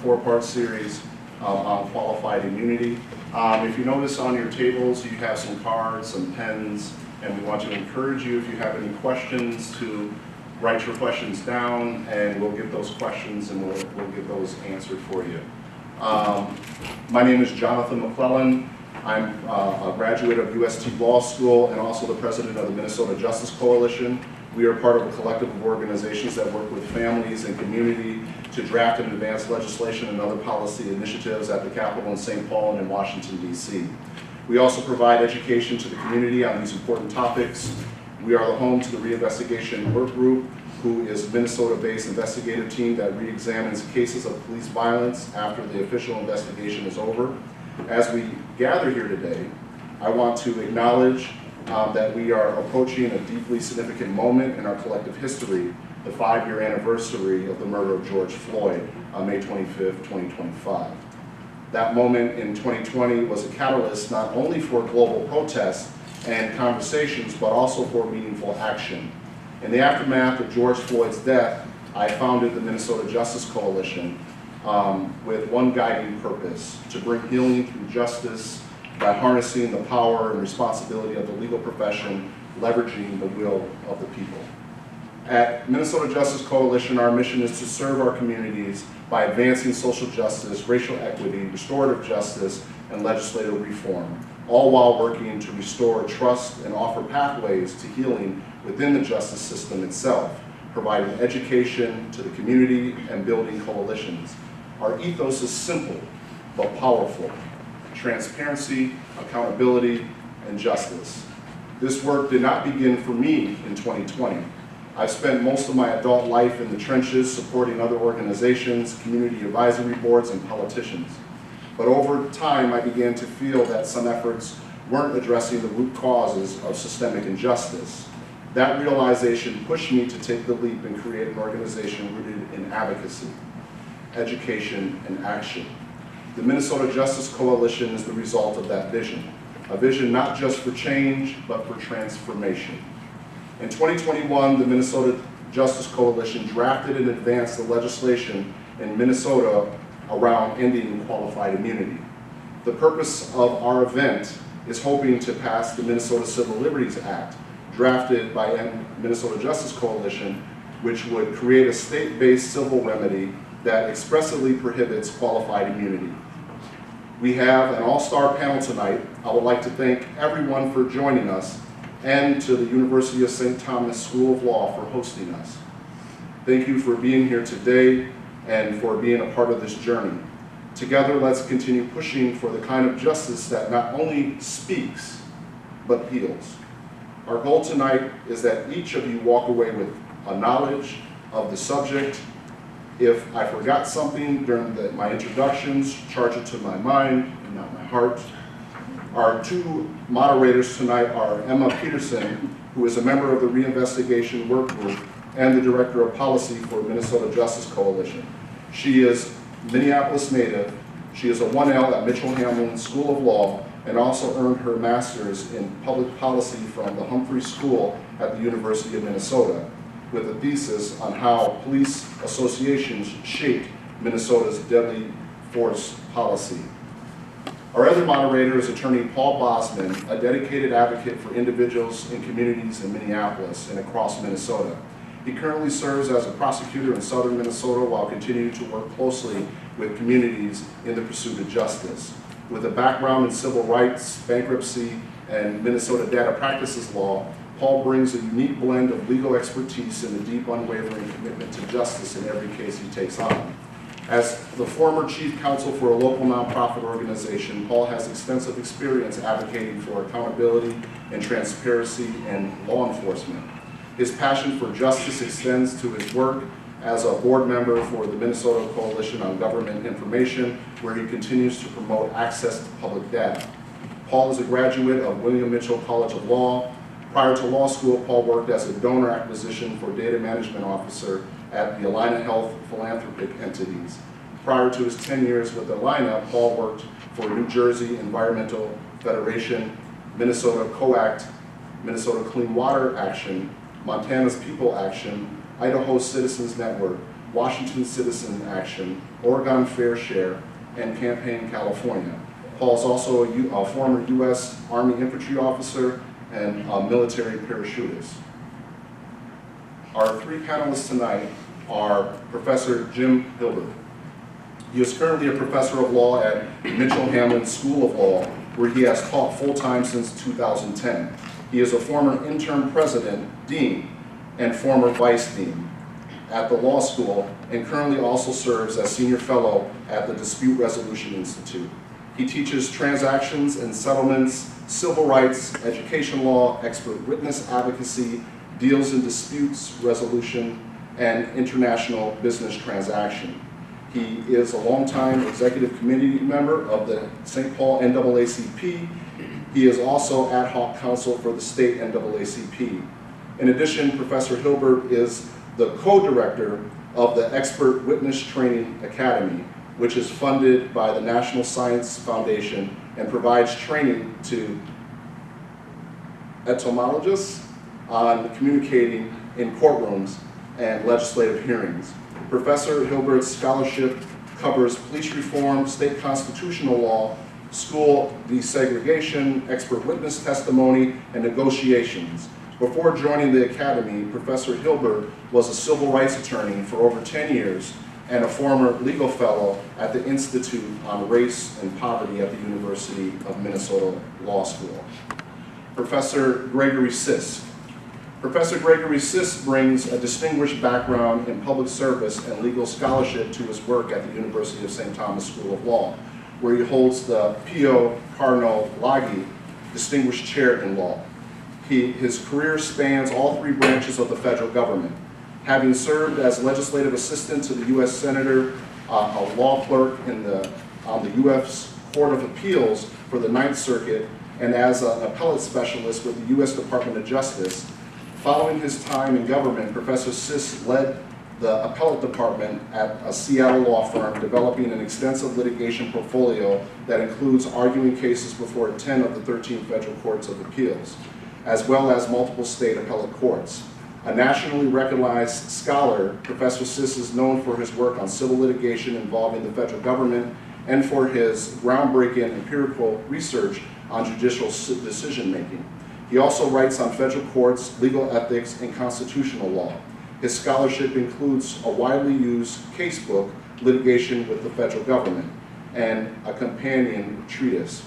4-part series on qualified immunity. If you notice on your tables, you have some cards, some pens, and we want to encourage you, if you have any questions, to write your questions down, and we'll get those questions and we'll get those answered for you. My name is Jonathan McClellan. I'm a graduate of UST Law School and also the president of the Minnesota Justice Coalition. We are part of a collective of organizations that work with families and community to draft and advance legislation and other policy initiatives at the Capitol in St. Paul and in Washington, D.C. We also provide education to the community on these important topics. We are the home to the Reinvestigation Workgroup, who is a Minnesota-based investigative team that re-examines cases of police violence after the official investigation is over. As we gather here today, I want to acknowledge that we are approaching a deeply significant moment in our collective history, the 5-year anniversary of the murder of George Floyd on May 25th, 2025. That moment in 2020 was a catalyst not only for global protests and conversations, but also for meaningful action. In the aftermath of George Floyd's death, I founded the Minnesota Justice Coalition with one guiding purpose: to bring healing through justice by harnessing the power and responsibility of the legal profession, leveraging the will of the people. At Minnesota Justice Coalition, our mission is to serve our communities by advancing social justice, racial equity, restorative justice, and legislative reform, all while working to restore trust and offer pathways to healing within the justice system itself, providing education to the community and building coalitions. Our ethos is simple but powerful: transparency, accountability, and justice. This work did not begin for me in 2020. I've spent most of my adult life in the trenches supporting other organizations, community advisory boards, and politicians. But over time, I began to feel that some efforts weren't addressing the root causes of systemic injustice. That realization pushed me to take the leap and create an organization rooted in advocacy, education, and action. The Minnesota Justice Coalition is the result of that vision, a vision not just for change, but for transformation. In 2021, the Minnesota Justice Coalition drafted and advanced the legislation in Minnesota around ending qualified immunity. The purpose of our event is hoping to pass the Minnesota Civil Liberties Act, drafted by Minnesota Justice Coalition, which would create a state-based civil remedy that expressly prohibits qualified immunity. We have an all-star panel tonight. I would like to thank everyone for joining us, and to the University of St. Thomas School of Law for hosting us. Thank you for being here today and for being a part of this journey. Together, let's continue pushing for the kind of justice that not only speaks, but heals. Our goal tonight is that each of you walk away with a knowledge of the subject. If I forgot something during my introductions, charge it to my mind and not my heart. Our two moderators tonight are Emma Peterson, who is a member of the Reinvestigation Workgroup and the Director of Policy for Minnesota Justice Coalition. She is Minneapolis native. She is a 1L at Mitchell-Hamlin School of Law and also earned her master's in public policy from the Humphrey School at the University of Minnesota, with a thesis on how police associations shaped Minnesota's deadly force policy. Our other moderator is attorney Paul Bosman, a dedicated advocate for individuals and communities in Minneapolis and across Minnesota. He currently serves as a prosecutor in southern Minnesota while continuing to work closely with communities in the pursuit of justice. With a background in civil rights, bankruptcy, and Minnesota data practices law, Paul brings a unique blend of legal expertise and a deep, unwavering commitment to justice in every case he takes on. As the former chief counsel for a local nonprofit organization, Paul has extensive experience advocating for accountability and transparency in law enforcement. His passion for justice extends to his work as a board member for the Minnesota Coalition on Government Information, where he continues to promote access to public data. Paul is a graduate of William Mitchell College of Law. Prior to law school, Paul worked as a donor acquisition for data management officer at the Allina Health philanthropic entities. Prior to his 10 years with Allina, Paul worked for New Jersey Environmental Federation, Minnesota COACT, Minnesota Clean Water Action, Montana's People Action, Idaho Citizens Network, Washington Citizen Action, Oregon Fair Share, and Campaign California. Paul is also a former U.S. Army infantry officer and a military parachutist. Our three panelists tonight are Professor Jim Hilbert. He is currently a professor of law at Mitchell-Hamlin School of Law, where he has taught full-time since 2010. He is a former interim president, dean, and former vice dean at the law school, and currently also serves as senior fellow at the Dispute Resolution Institute. He teaches transactions and settlements, civil rights, education law, expert witness advocacy, deals in disputes resolution, and international business transaction. He is a longtime executive committee member of the St. Paul NAACP. He is also ad hoc counsel for the state NAACP. In addition, Professor Hilbert is the co-director of the Expert Witness Training Academy, which is funded by the National Science Foundation and provides training to etymologists on communicating in courtrooms and legislative hearings. Professor Hilbert's scholarship covers police reform, state constitutional law, school desegregation, expert witness testimony, and negotiations. Before joining the Academy, Professor Hilbert was a civil rights attorney for over 10 years and a former legal fellow at the Institute on Race and Poverty at the University of Minnesota Law School. Professor Gregory Sisk. Professor Gregory Sisk brings a distinguished background in public service and legal scholarship to his work at the University of St. Thomas School of Law, where he holds the Pio Cardinal Laghi Distinguished Chair in Law. His career spans all three branches of the federal government, having served as legislative assistant to the U.S. Senator, a law clerk on the U.S. Court of Appeals for the Ninth Circuit, and as an appellate specialist with the U.S. Department of Justice. Following his time in government, Professor Sisk led the appellate department at a Seattle law firm, developing an extensive litigation portfolio that includes arguing cases before 10 of the 13 federal courts of appeals, as well as multiple state appellate courts. A nationally recognized scholar, Professor Sisk is known for his work on civil litigation involving the federal government and for his groundbreaking empirical research on judicial decision-making. He also writes on federal courts, legal ethics, and constitutional law. His scholarship includes a widely used casebook, Litigation with the Federal Government, and a companion treatise.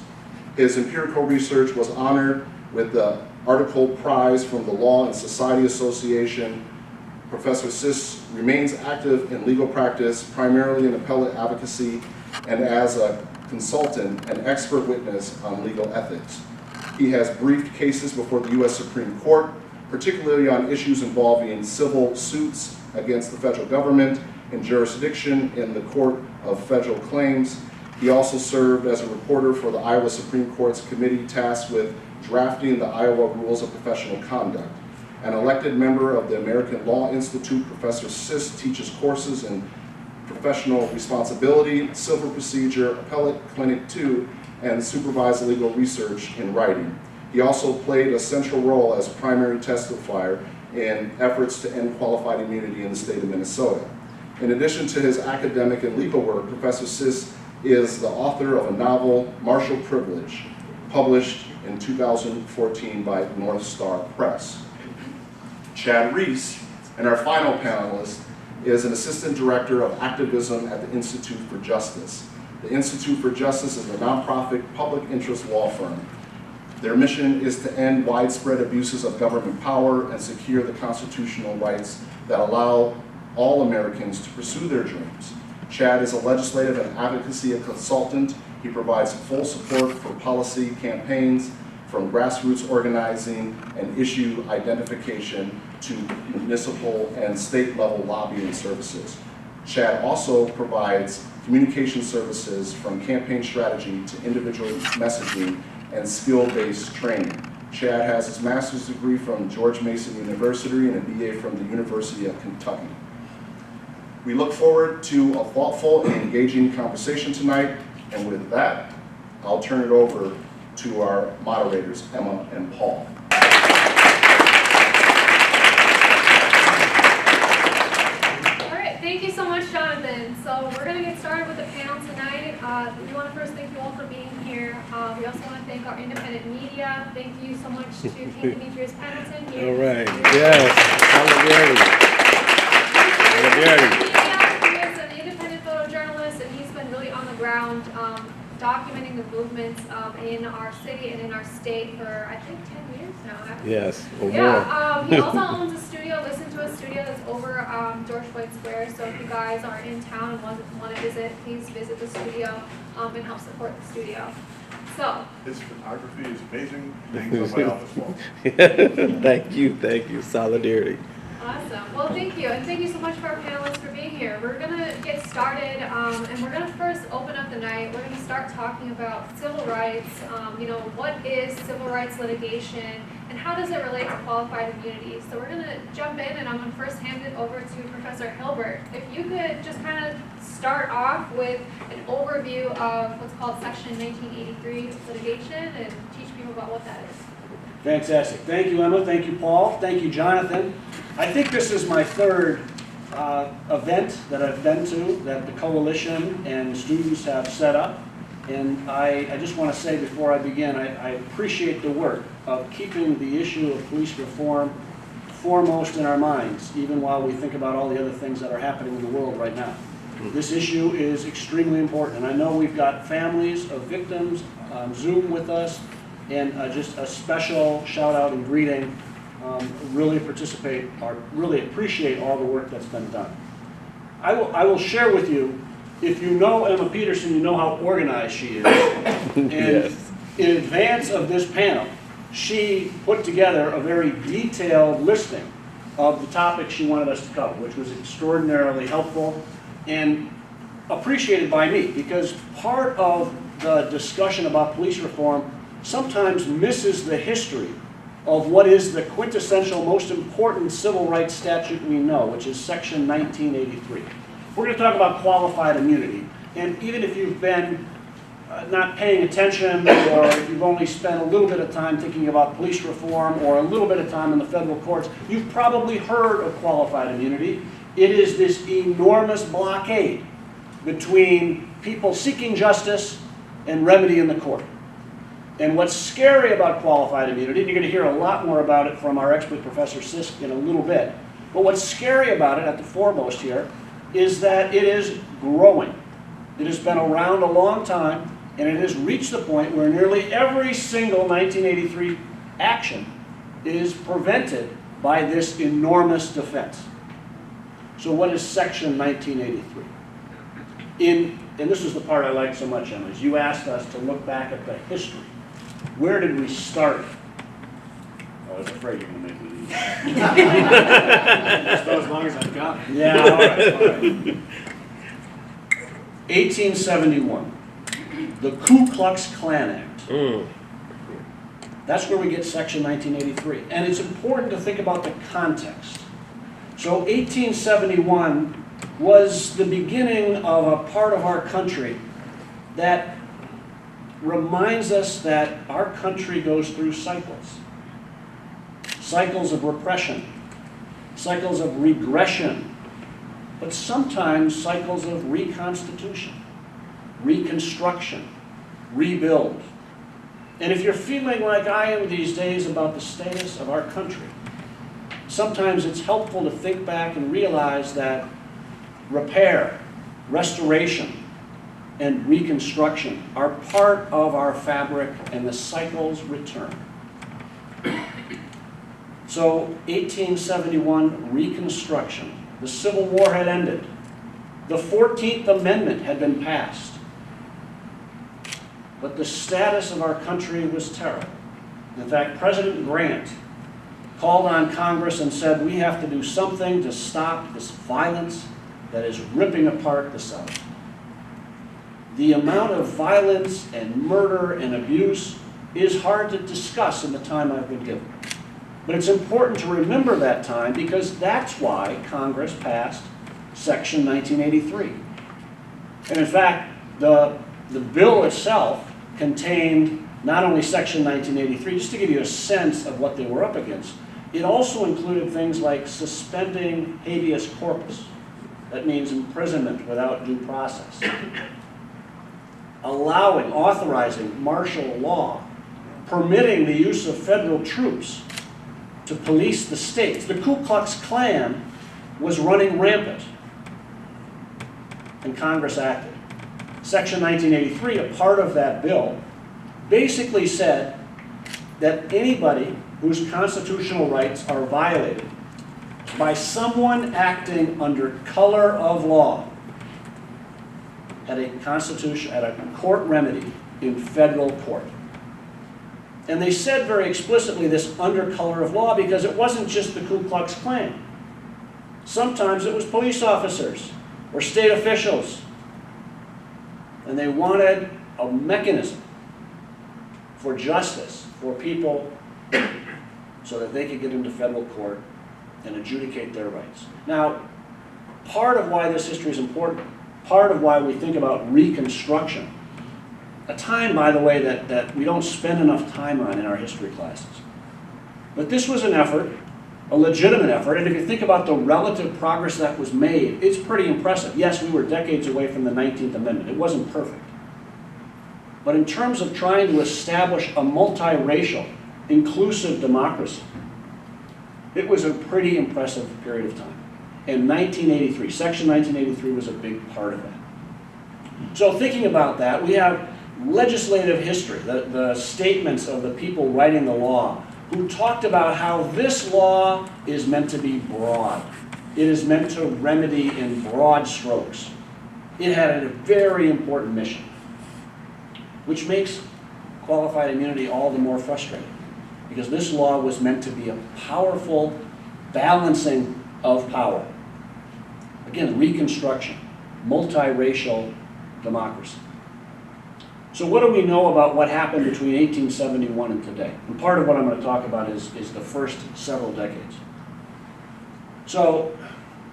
His empirical research was honored with the Article Prize from the Law and Society Association. Professor Sisk remains active in legal practice, primarily in appellate advocacy, and as a consultant and expert witness on legal ethics. He has briefed cases before the U.S. Supreme Court, particularly on issues involving civil suits against the federal government and jurisdiction in the Court of Federal Claims. He also served as a reporter for the Iowa Supreme Court's committee tasked with drafting the Iowa Rules of Professional Conduct. An elected member of the American Law Institute, Professor Sisk teaches courses in professional responsibility, civil procedure, appellate clinic 2, and supervised legal research in writing. He also played a central role as primary testifier in efforts to end qualified immunity in the state of Minnesota. In addition to his academic and legal work, Professor Sisk is the author of a novel, Martial Privilege, published in 2014 by North Star Press. Chad Reese, and our final panelist, is an assistant director of activism at the Institute for Justice. The Institute for Justice is a nonprofit public interest law firm. Their mission is to end widespread abuses of government power and secure the constitutional rights that allow all Americans to pursue their dreams. Chad is a legislative and advocacy consultant. He provides full support for policy campaigns, from grassroots organizing and issue identification to municipal and state level lobbying services. Chad also provides communication services from campaign strategy to individual messaging and skill-based training. Chad has his master's degree from George Mason University and a BA from the University of Kentucky. We look forward to a thoughtful and engaging conversation tonight, and with that, I'll turn it over to our moderators, Emma and Paul. All right, thank you so So we're going to get started with the panel tonight. We want to first thank you all for being here. We also want to thank our independent media. Thank you so much to King Demetrius Pendleton here. All right. Yes. Solidarity. He is an independent photojournalist, and he's been really on the ground documenting the movements in our city and in our state for, I think, 10 years now. Actually. Yes. Or more. Yeah, he also owns a studio, listen to a studio that's over George Floyd Square. So if you guys are in town and want to visit, please visit the studio and help support the studio. So His photography is amazing. Hangs on my office wall. Thank you. Solidarity. awesome. Well, thank you, and thank you so much for our panelists for being here. We're gonna get started, and we're gonna first open up the night. We're gonna start talking about civil rights. What is civil rights litigation, and how does it relate to qualified immunity? So we're gonna jump in, and I'm gonna first hand it over to Professor Hilbert. If you could just kind of start off with an overview of what's called Section 1983 litigation, and teach people about what that is. Fantastic. Thank you, Emma. Thank you, Paul. Thank you, Jonathan. I think this is my third event that I've been to that the coalition and students have set up. And I just want to say before I begin, I appreciate the work of keeping the issue of police reform foremost in our minds, even while we think about all the other things that are happening in the world right now. This issue is extremely important, and I know we've got families of victims on Zoom with us, and just a special shout out and greeting. Really appreciate all the work that's been done. I will share with you, if you know Emma Peterson, you know how organized she is. And Yes. in advance of this panel, she put together a very detailed listing of the topics she wanted us to cover, which was extraordinarily helpful and appreciated by me, because part of the discussion about police reform sometimes misses the history of what is the quintessential, most important civil rights statute we know, which is Section 1983. We're going to talk about qualified immunity, and even if you've been not paying attention, or if you've only spent a little bit of time thinking about police reform or a little bit of time in the federal courts, you've probably heard of qualified immunity. It is this enormous blockade between people seeking justice and remedy in the court. And what's scary about qualified immunity, and you're going to hear a lot more about it from our expert, Professor Sisk, in a little bit, but what's scary about it at the foremost here is that it is growing. It has been around a long time, and it has reached the point where nearly every single 1983 action is prevented by this enormous defense. So what is Section 1983? And this is the part I like so much, Emma, is you asked us to look back at the history. Where did we start? I was afraid you were going to make me leave. Just as long as I've got it. Yeah, all right. 1871, the Ku Klux Klan Act. That's where we get Section 1983. And it's important to think about the context. So 1871 was the beginning of a part of our country that reminds us that our country goes through cycles. Cycles of repression, cycles of regression, but sometimes cycles of reconstitution, reconstruction, rebuild. And if you're feeling like I am these days about the status of our country, sometimes it's helpful to think back and realize that repair, restoration, and reconstruction are part of our fabric, and the cycles return. So 1871, Reconstruction. The Civil War had ended. The 14th Amendment had been passed. But the status of our country was terrible. In fact, President Grant called on Congress and said, we have to do something to stop this violence that is ripping apart the South. The amount of violence and murder and abuse is hard to discuss in the time I've been given. But it's important to remember that time, because that's why Congress passed Section 1983. And in fact, the bill itself contained not only Section 1983, just to give you a sense of what they were up against, it also included things like suspending habeas corpus. That means imprisonment without due process. Allowing, authorizing martial law, permitting the use of federal troops to police the states. The Ku Klux Klan was running rampant, and Congress acted. Section 1983, a part of that bill, basically said that anybody whose constitutional rights are violated by someone acting under color of law had a court remedy in federal court. And they said very explicitly this under color of law because it wasn't just the Ku Klux Klan. Sometimes it was police officers or state officials. And they wanted a mechanism for justice for people so that they could get into federal court and adjudicate their rights. Now, part of why this history is important, part of why we think about Reconstruction, a time, by the way, that we don't spend enough time on in our history classes. But this was an effort, a legitimate effort, and if you think about the relative progress that was made, it's pretty impressive. Yes, we were decades away from the 19th Amendment. It wasn't perfect. But in terms of trying to establish a multiracial, inclusive democracy, it was a pretty impressive period of time. And 1983, Section 1983 was a big part of that. So thinking about that, we have legislative history, the statements of the people writing the law, who talked about how this law is meant to be broad. It is meant to remedy in broad strokes. It had a very important mission, which makes qualified immunity all the more frustrating, because this law was meant to be a powerful balancing of power. Again, Reconstruction, multiracial democracy. So what do we know about what happened between 1871 and today? And part of what I'm going to talk about is the first several decades. So,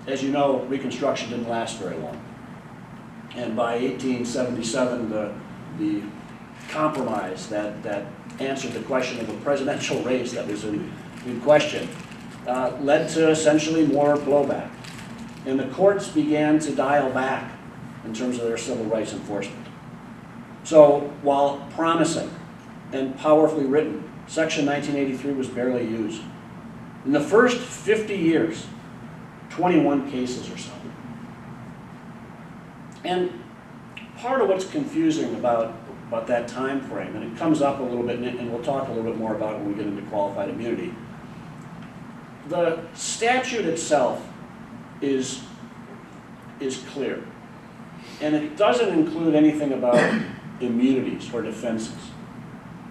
as you know, Reconstruction didn't last very long. And by 1877, the compromise that answered the question of a presidential race that was in question led to essentially more blowback. And the courts began to dial back in terms of their civil rights enforcement. So while promising and powerfully written, Section 1983 was barely used. In the first 50 years, 21 cases or so. And part of what's confusing about that time frame, and it comes up a little bit, and we'll talk a little bit more about it when we get into qualified immunity. The statute itself is clear, and it doesn't include anything about immunities or defenses.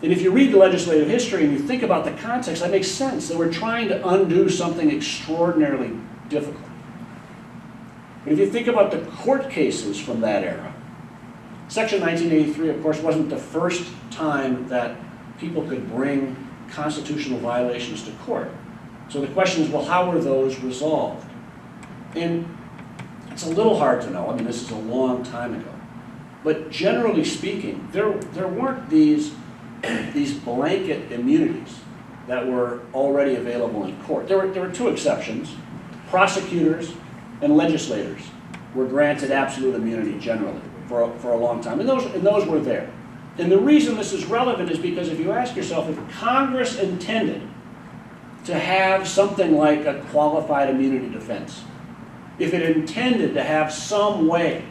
And if you read the legislative history and you think about the context, that makes sense. They were trying to undo something extraordinarily difficult. But if you think about the court cases from that era, Section 1983, of course, wasn't the first time that people could bring constitutional violations to court. So the question is, well, how were those resolved? And it's a little hard to know. I mean, this is a long time ago. But generally speaking, there weren't these blanket immunities that were already available in court. There were two exceptions. Prosecutors and legislators were granted absolute immunity generally for a long time. And those were there. And the reason this is relevant is because if you ask yourself, if Congress intended to have something like a qualified immunity defense, if it intended to have some way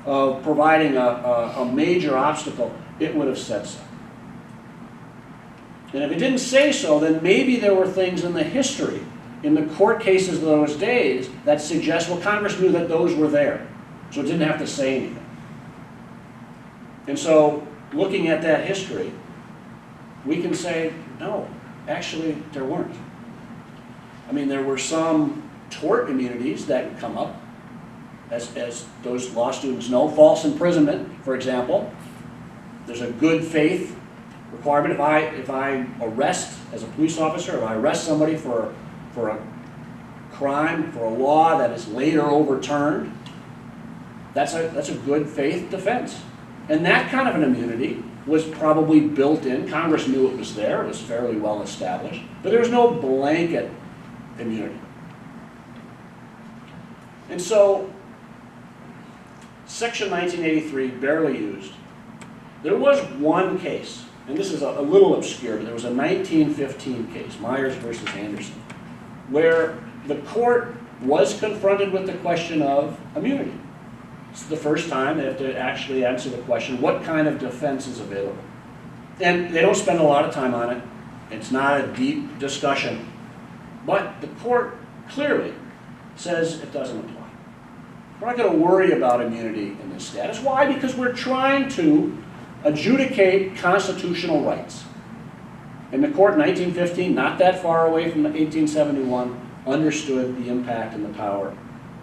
of providing a major obstacle, it would have said so. And if it didn't say so, then maybe there were things in the history, in the court cases of those days, that suggest, well, Congress knew that those were there, so it didn't have to say anything. And so, looking at that history, we can say, no, actually, there weren't. I mean, there were some tort immunities that would come up, as those law students know. False imprisonment, for example. There's a good faith requirement. If I arrest, as a police officer, if I arrest somebody for a crime, for a law that is later overturned, that's a good faith defense. And that kind of an immunity was probably built in. Congress knew it was there. It was fairly well established. But there was no blanket immunity. And so, Section 1983, barely used. There was one case, and this is a little obscure, but there was a 1915 case, Myers versus Anderson, where the court was confronted with the question of immunity. It's the first time they have to actually answer the question, what kind of defense is available? And they don't spend a lot of time on it. It's not a deep discussion. But the court clearly says it doesn't apply. We're not going to worry about immunity in this status. Why? Because we're trying to adjudicate constitutional rights. And the court in 1915, not that far away from 1871, understood the impact and the power.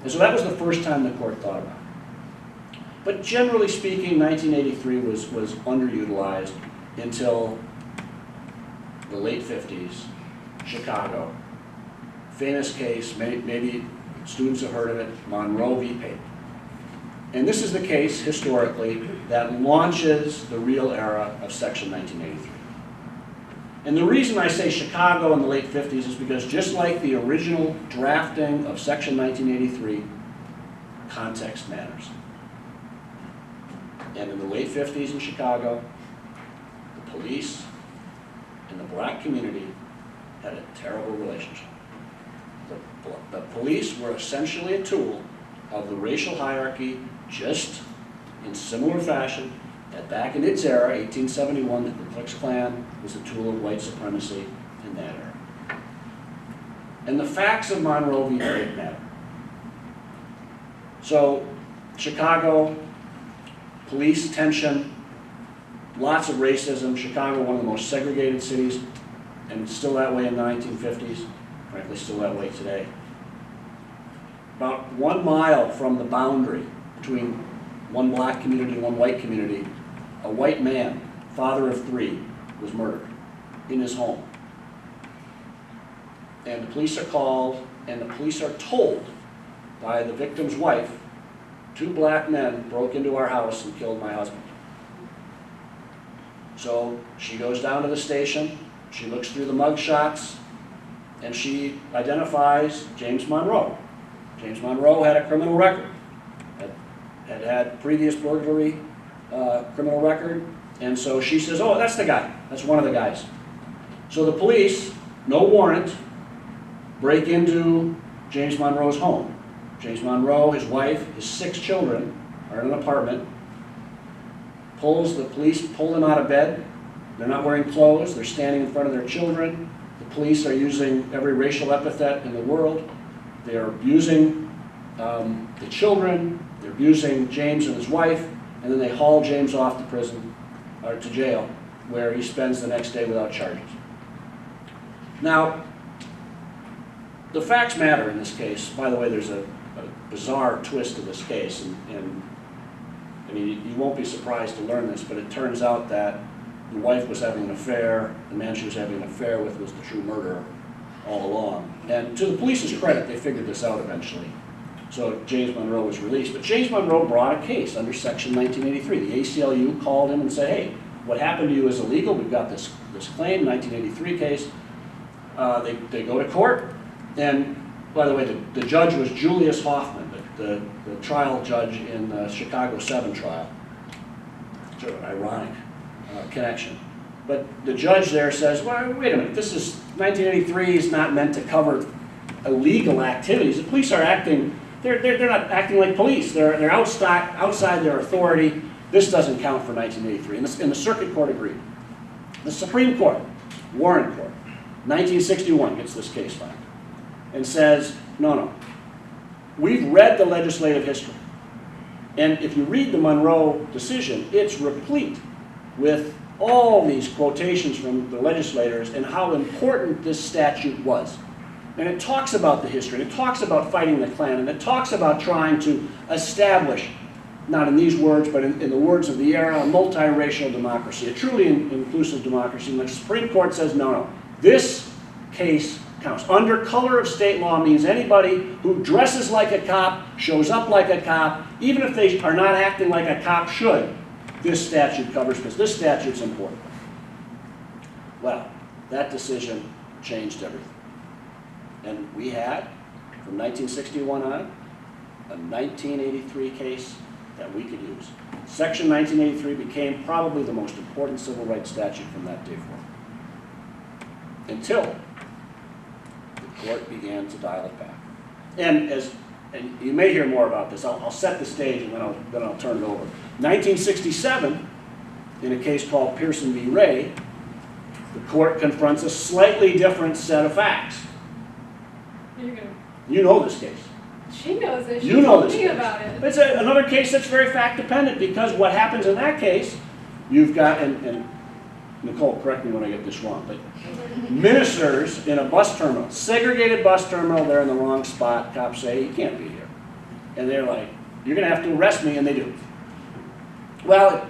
And so that was the first time the court thought about it. But generally speaking, 1983 was underutilized until the late 50s, Chicago. Famous case, maybe students have heard of it, Monroe v. Pape. And this is the case, historically, that launches the real era of Section 1983. And the reason I say Chicago in the late 50s is because just like the original drafting of Section 1983, context matters. And in the late 50s in Chicago, the police and the black community had a terrible relationship. The police were essentially a tool of the racial hierarchy, just in similar fashion that back in its era, 1871, the Ku Klux Klan was a tool of white supremacy in that era. And the facts of Monroe v. Pape matter. So, Chicago, police tension, lots of racism. Chicago, one of the most segregated cities, and still that way in the 1950s, frankly still that way today. About 1 mile from the boundary between one black community and one white community, a white man, father of 3, was murdered in his home. And the police are called, and the police are told by the victim's wife, 2 black men broke into our house and killed my husband. So she goes down to the station, she looks through the mug shots, and she identifies James Monroe. James Monroe had a criminal record, had previous burglary criminal record, and so she says, oh, that's the guy, that's one of the guys. So the police, no warrant, break into James Monroe's home. James Monroe, his wife, his 6 children are in an apartment. The police pull them out of bed. They're not wearing clothes, they're standing in front of their children. The police are using every racial epithet in the world. They're abusing the children, they're abusing James and his wife, and then they haul James off to prison, or to jail, where he spends the next day without charges. Now, the facts matter in this case. By the way, there's a bizarre twist to this case, and I mean, you won't be surprised to learn this, but it turns out that the wife was having an affair, the man she was having an affair with was the true murderer all along. And to the police's credit, they figured this out eventually. So James Monroe was released. But James Monroe brought a case under Section 1983. The ACLU called him and said, hey, what happened to you is illegal. We've got this claim, 1983 case. They go to court. And by the way, the judge was Julius Hoffman, the trial judge in the Chicago 7 trial. Sort of ironic connection. But the judge there says, well, wait a minute, this is 1983 is not meant to cover illegal activities. The police are acting, they're not acting like police. They're outside their authority. This doesn't count for 1983. And the circuit court agreed. The Supreme Court, Warren Court, 1961 gets this case filed and says, no. We've read the legislative history. And if you read the Monroe decision, it's replete with all these quotations from the legislators and how important this statute was. And it talks about the history, and it talks about fighting the Klan, and it talks about trying to establish, not in these words, but in the words of the era, a multiracial democracy, a truly inclusive democracy. And the Supreme Court says, no, this case counts. Under color of state law means anybody who dresses like a cop, shows up like a cop, even if they are not acting like a cop should, this statute covers, because this statute's important. Well, that decision changed everything. And we had, from 1961 on, a 1983 case that we could use. Section 1983 became probably the most important civil rights statute from that day forward. Until the court began to dial it back. And you may hear more about this. I'll set the stage and then I'll turn it over. 1967, in a case called Pearson v. Ray, the court confronts a slightly different set of facts. You know this case. She knows it. You know this She told me case. about it. It's another case that's very fact-dependent, because what happens in that case, you've got, and Nicole, correct me when I get this wrong, but ministers in a bus terminal, segregated bus terminal, they're in the wrong spot, cops say, you can't be here. And they're like, you're going to have to arrest me, and they do. Well,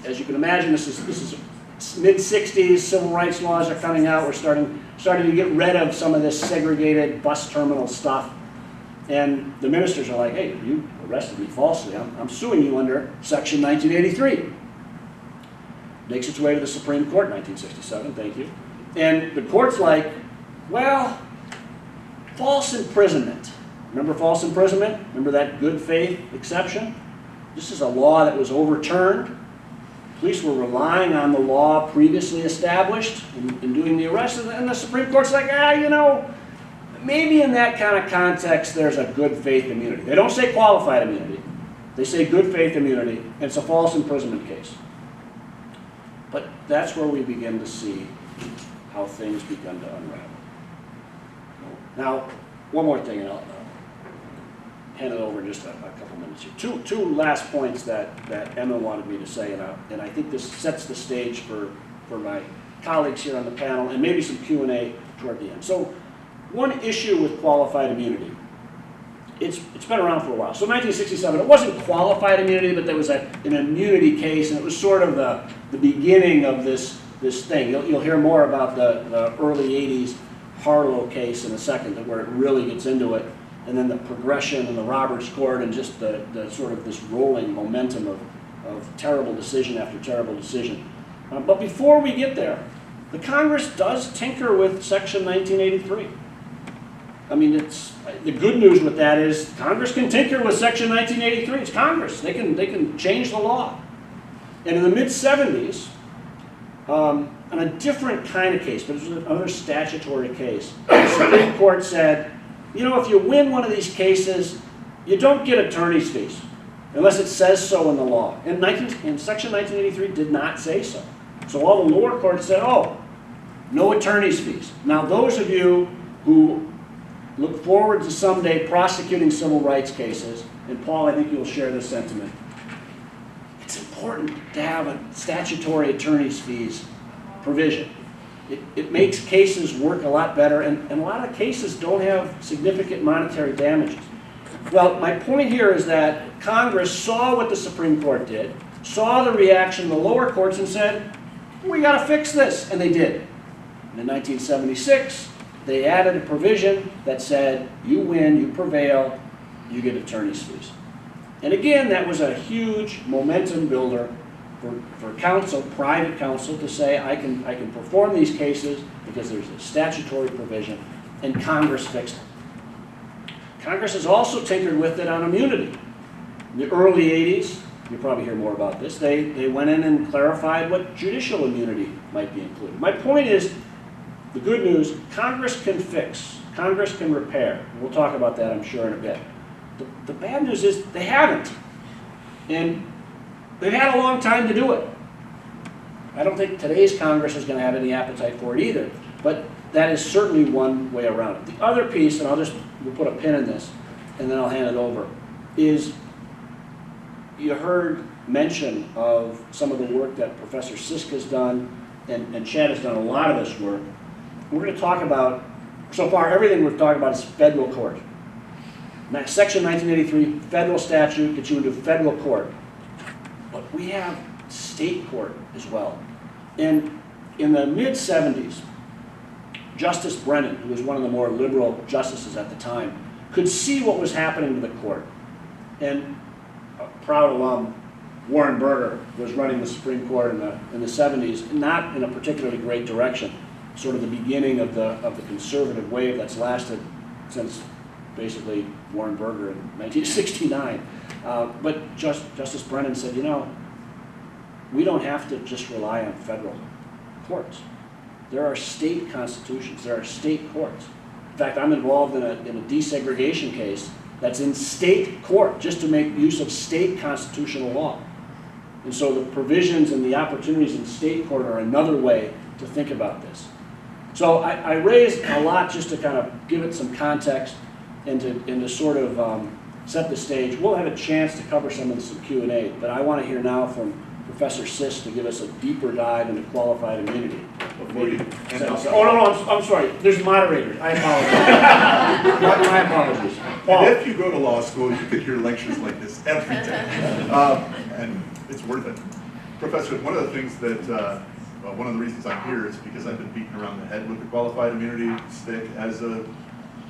as you can imagine, this is mid-60s, civil rights laws are coming out, we're starting to get rid of some of this segregated bus terminal stuff. And the ministers are like, hey, you arrested me falsely. I'm suing you under Section 1983. Makes its way to the Supreme Court in 1967, thank you. And the court's like, well, false imprisonment. Remember false imprisonment? Remember that good faith exception? This is a law that was overturned. Police were relying on the law previously established in doing the arrest. And the Supreme Court's like, maybe in that kind of context, there's a good faith immunity. They don't say qualified immunity. They say good faith immunity, and it's a false imprisonment case. But that's where we begin to see how things begun to unravel. Now, one more thing, and I'll hand it over in just a couple minutes here. Two last points that Emma wanted me to say, and I think this sets the stage for my colleagues here on the panel, and maybe some Q&A toward the end. So, one issue with qualified immunity, it's been around for a while. So 1967, it wasn't qualified immunity, but there was an immunity case, and it was sort of the beginning of this thing. You'll hear more about the early 80s Harlow case in a second, where it really gets into it, and then the progression and the Roberts Court, and just the sort of this rolling momentum of terrible decision after terrible decision. But before we get there, the Congress does tinker with Section 1983. I mean, the good news with that is Congress can tinker with Section 1983. It's Congress. They can change the law. And in the mid-70s, on a different kind of case, but it was another statutory case, the Supreme Court said, if you win one of these cases, you don't get attorney's fees, unless it says so in the law. And Section 1983 did not say so. So all the lower courts said, no attorney's fees. Now, those of you who look forward to someday prosecuting civil rights cases, and Paul, I think you'll share this sentiment, it's important to have a statutory attorney's fees provision. It makes cases work a lot better, and a lot of cases don't have significant monetary damages. Well, my point here is that Congress saw what the Supreme Court did, saw the reaction of the lower courts, and said, we got to fix this, and they did. And in 1976, they added a provision that said, you win, you prevail, you get attorney's fees. And again, that was a huge momentum builder for counsel, private counsel, to say, I can perform these cases because there's a statutory provision, and Congress fixed it. Congress has also tinkered with it on immunity. In the early 80s, you'll probably hear more about this, they went in and clarified what judicial immunity might be included. My point is, the good news, Congress can fix, Congress can repair. We'll talk about that, I'm sure, in a bit. The bad news is they haven't. And they've had a long time to do it. I don't think today's Congress is going to have any appetite for it either. But that is certainly one way around it. The other piece, and we'll put a pin in this, and then I'll hand it over, is you heard mention of some of the work that Professor Sisk has done, and Chad has done a lot of this work. We're going to talk about, so far, everything we've talked about is federal court. Section 1983, federal statute, gets you into federal court. But we have state court as well. And in the mid-70s, Justice Brennan, who was one of the more liberal justices at the time, could see what was happening to the court. And a proud alum, Warren Burger, was running the Supreme Court in the 70s, not in a particularly great direction, sort of the beginning of the conservative wave that's lasted since basically Warren Burger in 1969. But Justice Brennan said, you know, we don't have to just rely on federal courts. There are state constitutions, there are state courts. In fact, I'm involved in a desegregation case that's in state court, just to make use of state constitutional law. And so the provisions and the opportunities in state court are another way to think about this. So I raised a lot just to kind of give it some context and to sort of set the stage. We'll have a chance to cover some of this in Q&A, but I want to hear now from Professor Sisk to give us a deeper dive into qualified immunity. I'm sorry. There's moderators. I apologize. My apologies. Paul. And if you go to law school, you could hear lectures like this every day, and it's worth it. Professor, one of the things that, one of the reasons I'm here is because I've been beaten around the head with the qualified immunity stick as a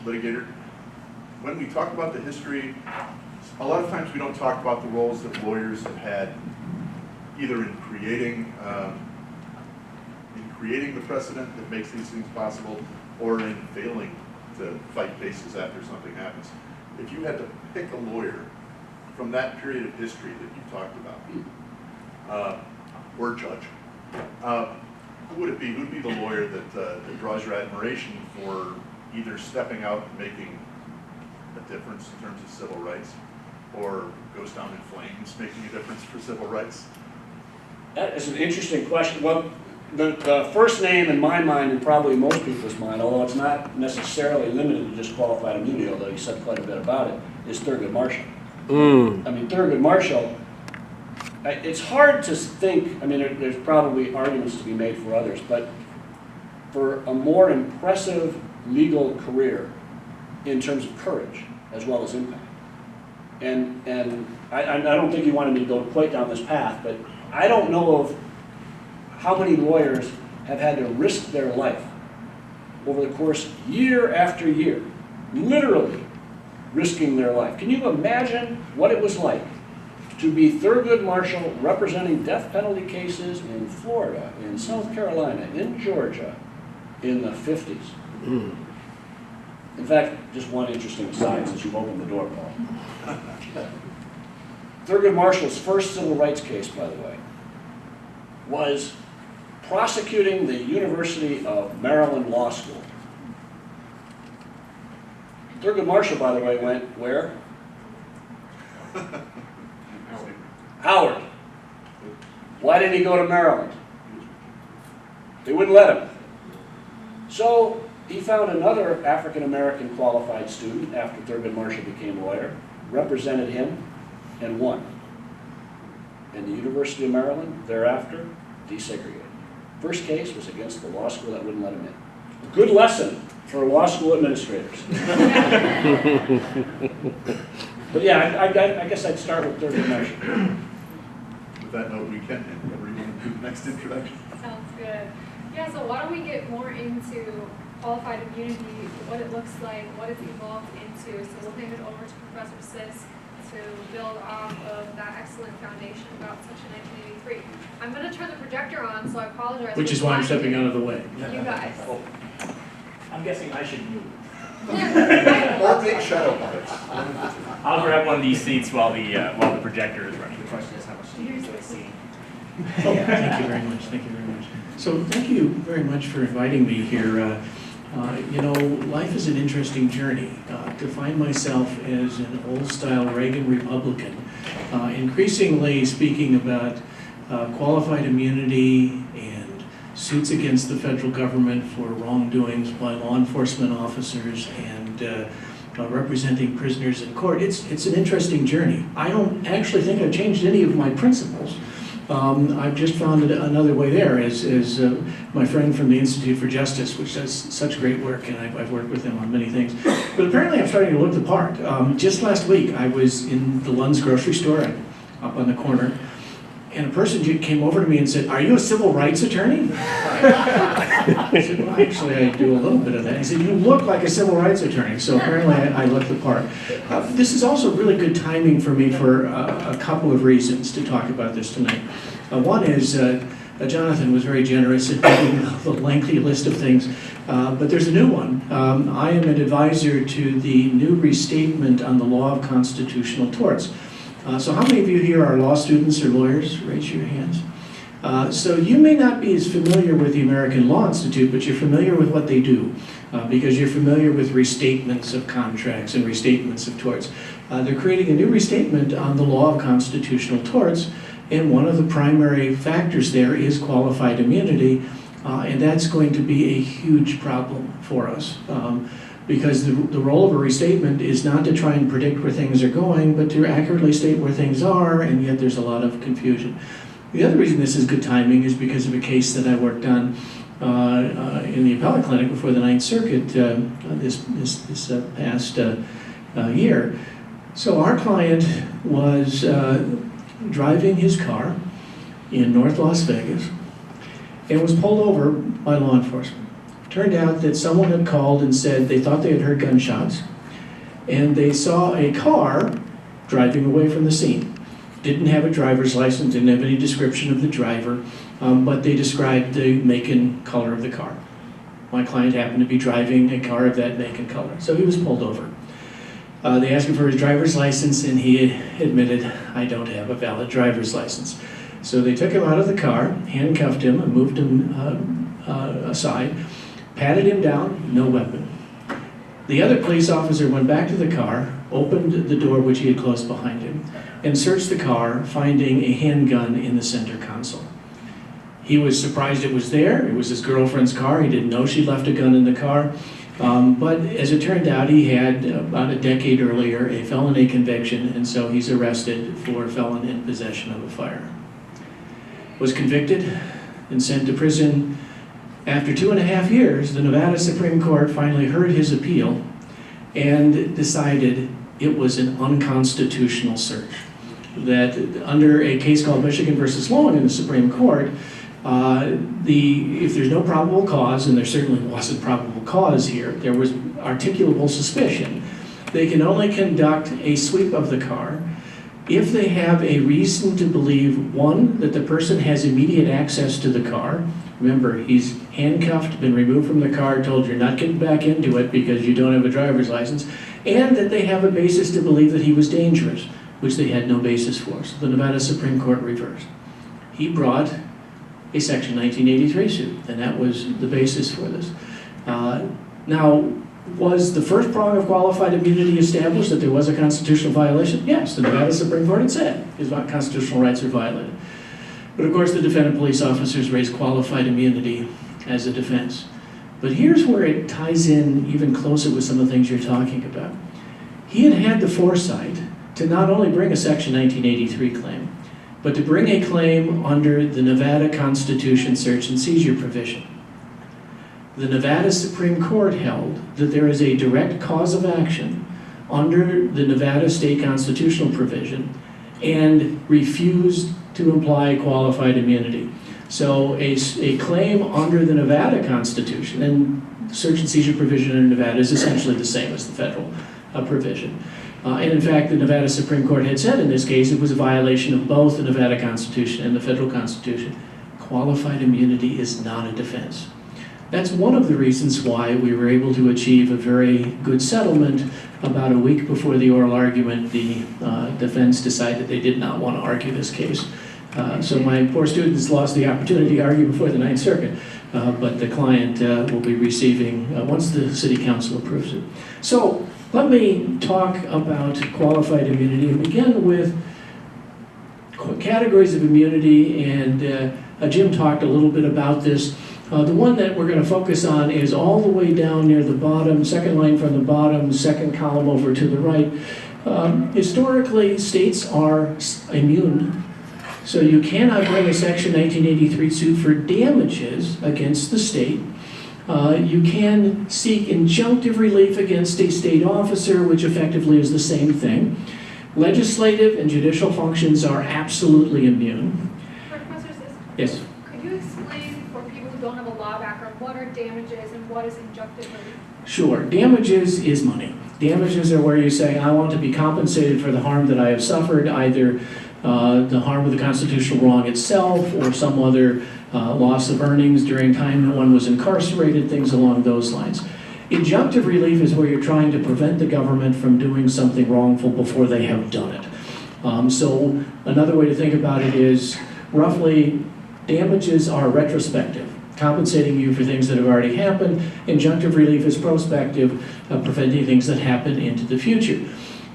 litigator. When we talk about the history, a lot of times we don't talk about the roles that lawyers have had, either in creating the precedent that makes these things possible, or in failing to fight cases after something happens. If you had to pick a lawyer from that period of history that you talked about, or judge, who would it be? Who would be the lawyer that draws your admiration for either stepping out and making a difference in terms of civil rights, or goes down in flames making a difference for civil rights? That is an interesting question. Well, the first name in my mind, and probably most people's mind, although it's not necessarily limited to just qualified immunity, although you said quite a bit about it, is Thurgood Marshall. I mean, Thurgood Marshall, it's hard to think, I mean, there's probably arguments to be made for others, but for a more impressive legal career in terms of courage as well as impact. And I don't think you wanted me to go quite down this path, but I don't know of how many lawyers have had to risk their life over the course year after year, literally risking their life. Can you imagine what it was like to be Thurgood Marshall representing death penalty cases in Florida, in South Carolina, in Georgia in the 50s? In fact, just one interesting aside since you've opened the door, Paul. Thurgood Marshall's first civil rights case, by the way, was prosecuting the University of Maryland Law School. Thurgood Marshall, by the way, went where? Howard. Why didn't he go to Maryland? They wouldn't let him. So he found another African-American qualified student after Thurgood Marshall became a lawyer, represented him, and won. And the University of Maryland, thereafter, desegregated. First case was against the law school that wouldn't let him in. A good lesson for law school administrators. But yeah, I guess I'd start with Thurgood Marshall. With that note, we can end. Whatever you want to do next introduction. Sounds good. Yeah, so why don't we get more into qualified immunity, what it looks like, what it's evolved into. So we'll hand it over to Professor Sisk to build off of that excellent foundation about Section 1983. I'm going to turn the projector on, so I apologize. Which is why I'm stepping out of the way. You guys. I'm guessing I should move. Or big shadow puppets. I'll grab one of these seats while the projector is running. The question is how much do you Here's usually the see? seat. Thank you very much. Thank you very much. So thank you very much for inviting me here. You know, life is an interesting journey. To find myself as an old-style Reagan Republican, increasingly speaking about qualified immunity and suits against the federal government for wrongdoings by law enforcement officers and representing prisoners in court. It's an interesting journey. I don't actually think I've changed any of my principles. I've just found another way there, as my friend from the Institute for Justice, which does such great work, and I've worked with him on many things. But apparently I'm starting to look the part. Just last week, I was in the Lund's grocery store up on the corner, and a person came over to me and said, "Are you a civil rights attorney?" I said, "Well, actually, I do a little bit of that." He said, "You look like a civil rights attorney." So apparently I look the part. This is also really good timing for me for a couple of reasons to talk about this tonight. One is Jonathan was very generous in giving the lengthy list of things, but there's a new one. I am an advisor to the new restatement on the law of constitutional torts. So how many of you here are law students or lawyers? Raise your hands. So you may not be as familiar with the American Law Institute, but you're familiar with what they do, because you're familiar with restatements of contracts and restatements of torts. They're creating a new restatement on the law of constitutional torts, and one of the primary factors there is qualified immunity, and that's going to be a huge problem for us. Because the role of a restatement is not to try and predict where things are going, but to accurately state where things are, and yet there's a lot of confusion. The other reason this is good timing is because of a case that I worked on in the appellate clinic before the Ninth Circuit this past year. So our client was driving his car in North Las Vegas and was pulled over by law enforcement. Turned out that someone had called and said they thought they had heard gunshots, and they saw a car driving away from the scene. Didn't have a driver's license, didn't have any description of the driver, but they described the make and color of the car. My client happened to be driving a car of that make and color, so he was pulled over. They asked him for his driver's license, and he admitted, I don't have a valid driver's license. So they took him out of the car, handcuffed him, and moved him aside, patted him down, no weapon. The other police officer went back to the car, opened the door which he had closed behind him, and searched the car, finding a handgun in the center console. He was surprised it was there. It was his girlfriend's car. He didn't know she left a gun in the car. But as it turned out, he had, about a decade earlier, a felony conviction, and so he's arrested for felon in possession of a firearm. Was convicted and sent to prison. After 2.5 years, the Nevada Supreme Court finally heard his appeal and decided it was an unconstitutional search. That under a case called Michigan versus Long in the Supreme Court, if there's no probable cause, and there certainly wasn't probable cause here, there was articulable suspicion, they can only conduct a sweep of the car if they have a reason to believe, one, that the person has immediate access to the car. Remember, he's handcuffed, been removed from the car, told you're not getting back into it because you don't have a driver's license, and that they have a basis to believe that he was dangerous, which they had no basis for. So the Nevada Supreme Court reversed. He brought a Section 1983 suit, and that was the basis for this. Now, was the first prong of qualified immunity established, that there was a constitutional violation? Yes, the Nevada Supreme Court had said his constitutional rights are violated. But of course, the defendant police officers raised qualified immunity as a defense. But here's where it ties in even closer with some of the things you're talking about. He had had the foresight to not only bring a Section 1983 claim, but to bring a claim under the Nevada Constitution search and seizure provision. The Nevada Supreme Court held that there is a direct cause of action under the Nevada state constitutional provision and refused to imply qualified immunity. So a claim under the Nevada Constitution, and search and seizure provision in Nevada is essentially the same as the federal provision. And in fact, the Nevada Supreme Court had said in this case it was a violation of both the Nevada Constitution and the federal Constitution. Qualified immunity is not a defense. That's one of the reasons why we were able to achieve a very good settlement. About a week before the oral argument, the defense decided they did not want to argue this case. So my poor students lost the opportunity to argue before the Ninth Circuit, but the client will be receiving, once the City Council approves it. So let me talk about qualified immunity and begin with categories of immunity, and Jim talked a little bit about this. The one that we're going to focus on is all the way down near the bottom, second line from the bottom, second column over to the right. Historically, states are immune, so you cannot bring a Section 1983 suit for damages against the state. You can seek injunctive relief against a state officer, which effectively is the same thing. Legislative and judicial functions are absolutely immune. Professor Sis, Yes. could you explain for people who don't have a law background what are damages and what is injunctive relief? Sure. Damages is money. Damages are where you say, I want to be compensated for the harm that I have suffered, either the harm of the constitutional wrong itself or some other loss of earnings during time that one was incarcerated, things along those lines. Injunctive relief is where you're trying to prevent the government from doing something wrongful before they have done it. So another way to think about it is roughly damages are retrospective, compensating you for things that have already happened. Injunctive relief is prospective, preventing things that happen into the future.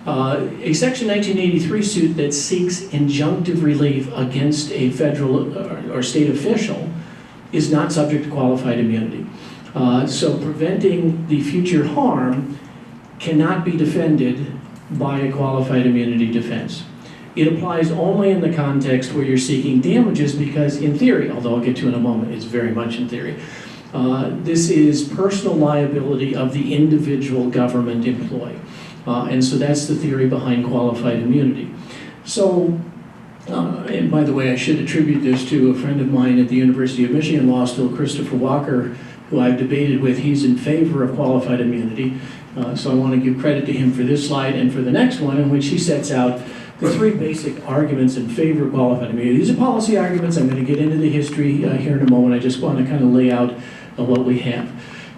A Section 1983 suit that seeks injunctive relief against a federal or state official is not subject to qualified immunity. So preventing the future harm cannot be defended by a qualified immunity defense. It applies only in the context where you're seeking damages because in theory, although I'll get to in a moment, it's very much in theory, this is personal liability of the individual government employee. And so that's the theory behind qualified immunity. So, and by the way, I should attribute this to a friend of mine at the University of Michigan Law School, Christopher Walker, who I've debated with. He's in favor of qualified immunity. So I want to give credit to him for this slide and for the next one, in which he sets out the three basic arguments in favor of qualified immunity. These are policy arguments. I'm going to get into the history here in a moment. I just want to kind of lay out what we have.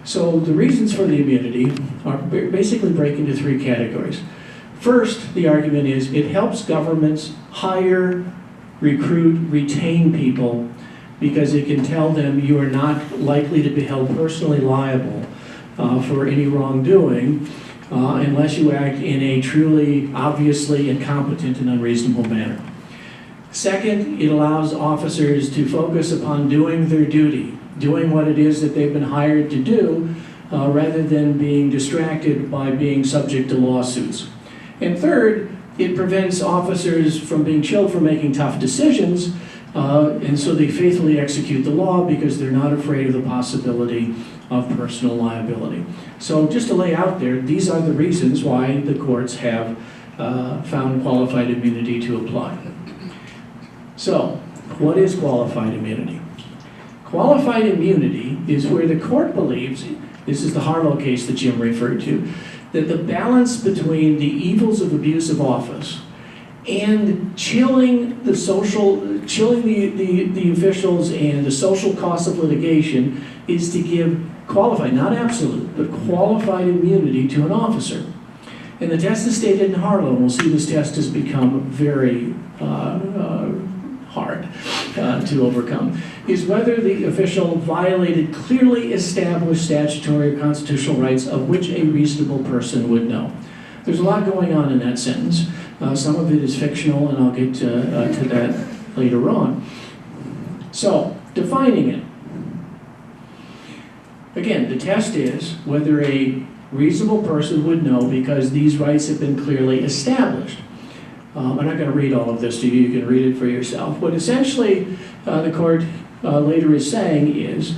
So the reasons for the immunity are basically break into three categories. First, the argument is it helps governments hire, recruit, retain people because it can tell them you are not likely to be held personally liable for any wrongdoing unless you act in a truly, obviously incompetent and unreasonable manner. Second, it allows officers to focus upon doing their duty, doing what it is that they've been hired to do, rather than being distracted by being subject to lawsuits. And third, it prevents officers from being chilled from making tough decisions, and so they faithfully execute the law because they're not afraid of the possibility of personal liability. So just to lay out there, these are the reasons why the courts have found qualified immunity to apply. So, what is qualified immunity? Qualified immunity is where the court believes, this is the Harlow case that Jim referred to, that the balance between the evils of abuse of office and chilling the officials and the social costs of litigation is to give qualified, not absolute, but qualified immunity to an officer. And the test is stated in Harlow, and we'll see this test has become very hard to overcome, is whether the official violated clearly established statutory or constitutional rights of which a reasonable person would know. There's a lot going on in that sentence. Some of it is fictional, and I'll get to that later on. So, defining it. Again, the test is whether a reasonable person would know because these rights have been clearly established. I'm not going to read all of this to you. You can read it for yourself. What essentially the court later is saying is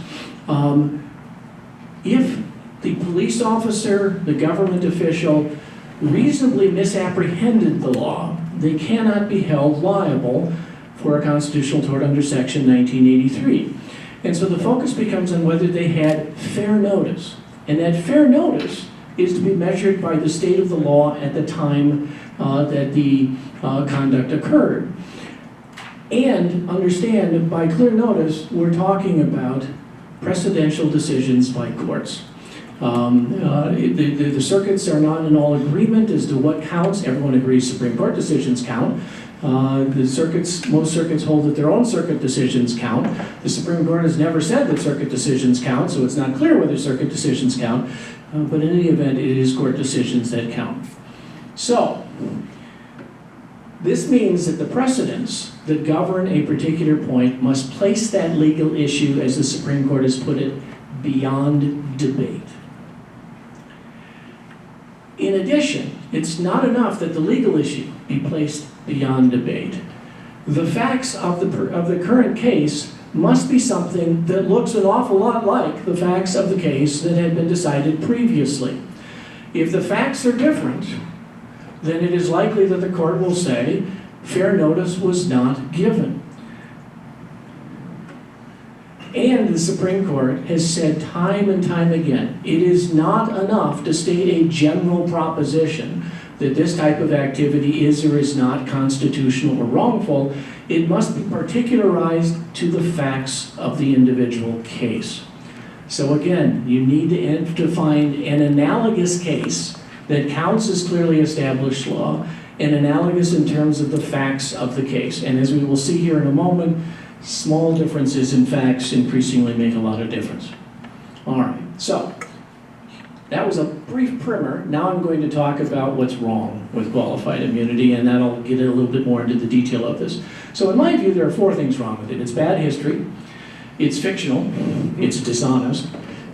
if the police officer, the government official, reasonably misapprehended the law, they cannot be held liable for a constitutional tort under Section 1983. And so the focus becomes on whether they had fair notice. And that fair notice is to be measured by the state of the law at the time that the conduct occurred. And understand that by clear notice, we're talking about precedential decisions by courts. The circuits are not in all agreement as to what counts. Everyone agrees Supreme Court decisions count. Most circuits hold that their own circuit decisions count. The Supreme Court has never said that circuit decisions count, so it's not clear whether circuit decisions count. But in any event, it is court decisions that count. So, this means that the precedents that govern a particular point must place that legal issue, as the Supreme Court has put it, beyond debate. In addition, it's not enough that the legal issue be placed beyond debate. The facts of the current case must be something that looks an awful lot like the facts of the case that had been decided previously. If the facts are different, then it is likely that the court will say fair notice was not given. And the Supreme Court has said time and time again, it is not enough to state a general proposition that this type of activity is or is not constitutional or wrongful, it must be particularized to the facts of the individual case. So again, you need to find an analogous case that counts as clearly established law, and analogous in terms of the facts of the case. And as we will see here in a moment, small differences in facts increasingly make a lot of difference. All right, so that was a brief primer. Now I'm going to talk about what's wrong with qualified immunity, and that'll get a little bit more into the detail of this. So in my view, there are 4 things wrong with it. It's bad history, it's fictional, it's dishonest,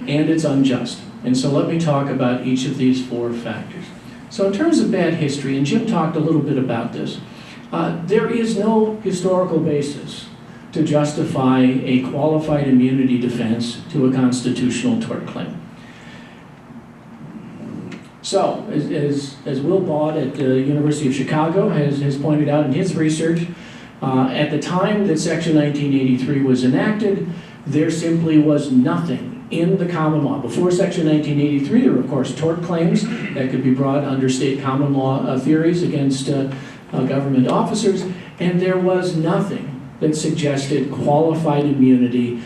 and it's unjust. And so let me talk about each of these 4 factors. So in terms of bad history, and Jim talked a little bit about this, there is no historical basis to justify a qualified immunity defense to a constitutional tort claim. So, as Will Baud at the University of Chicago has pointed out in his research, at the time that Section 1983 was enacted, there simply was nothing in the common law. Before Section 1983, there were, of course, tort claims that could be brought under state common law theories against government officers, and there was nothing that suggested qualified immunity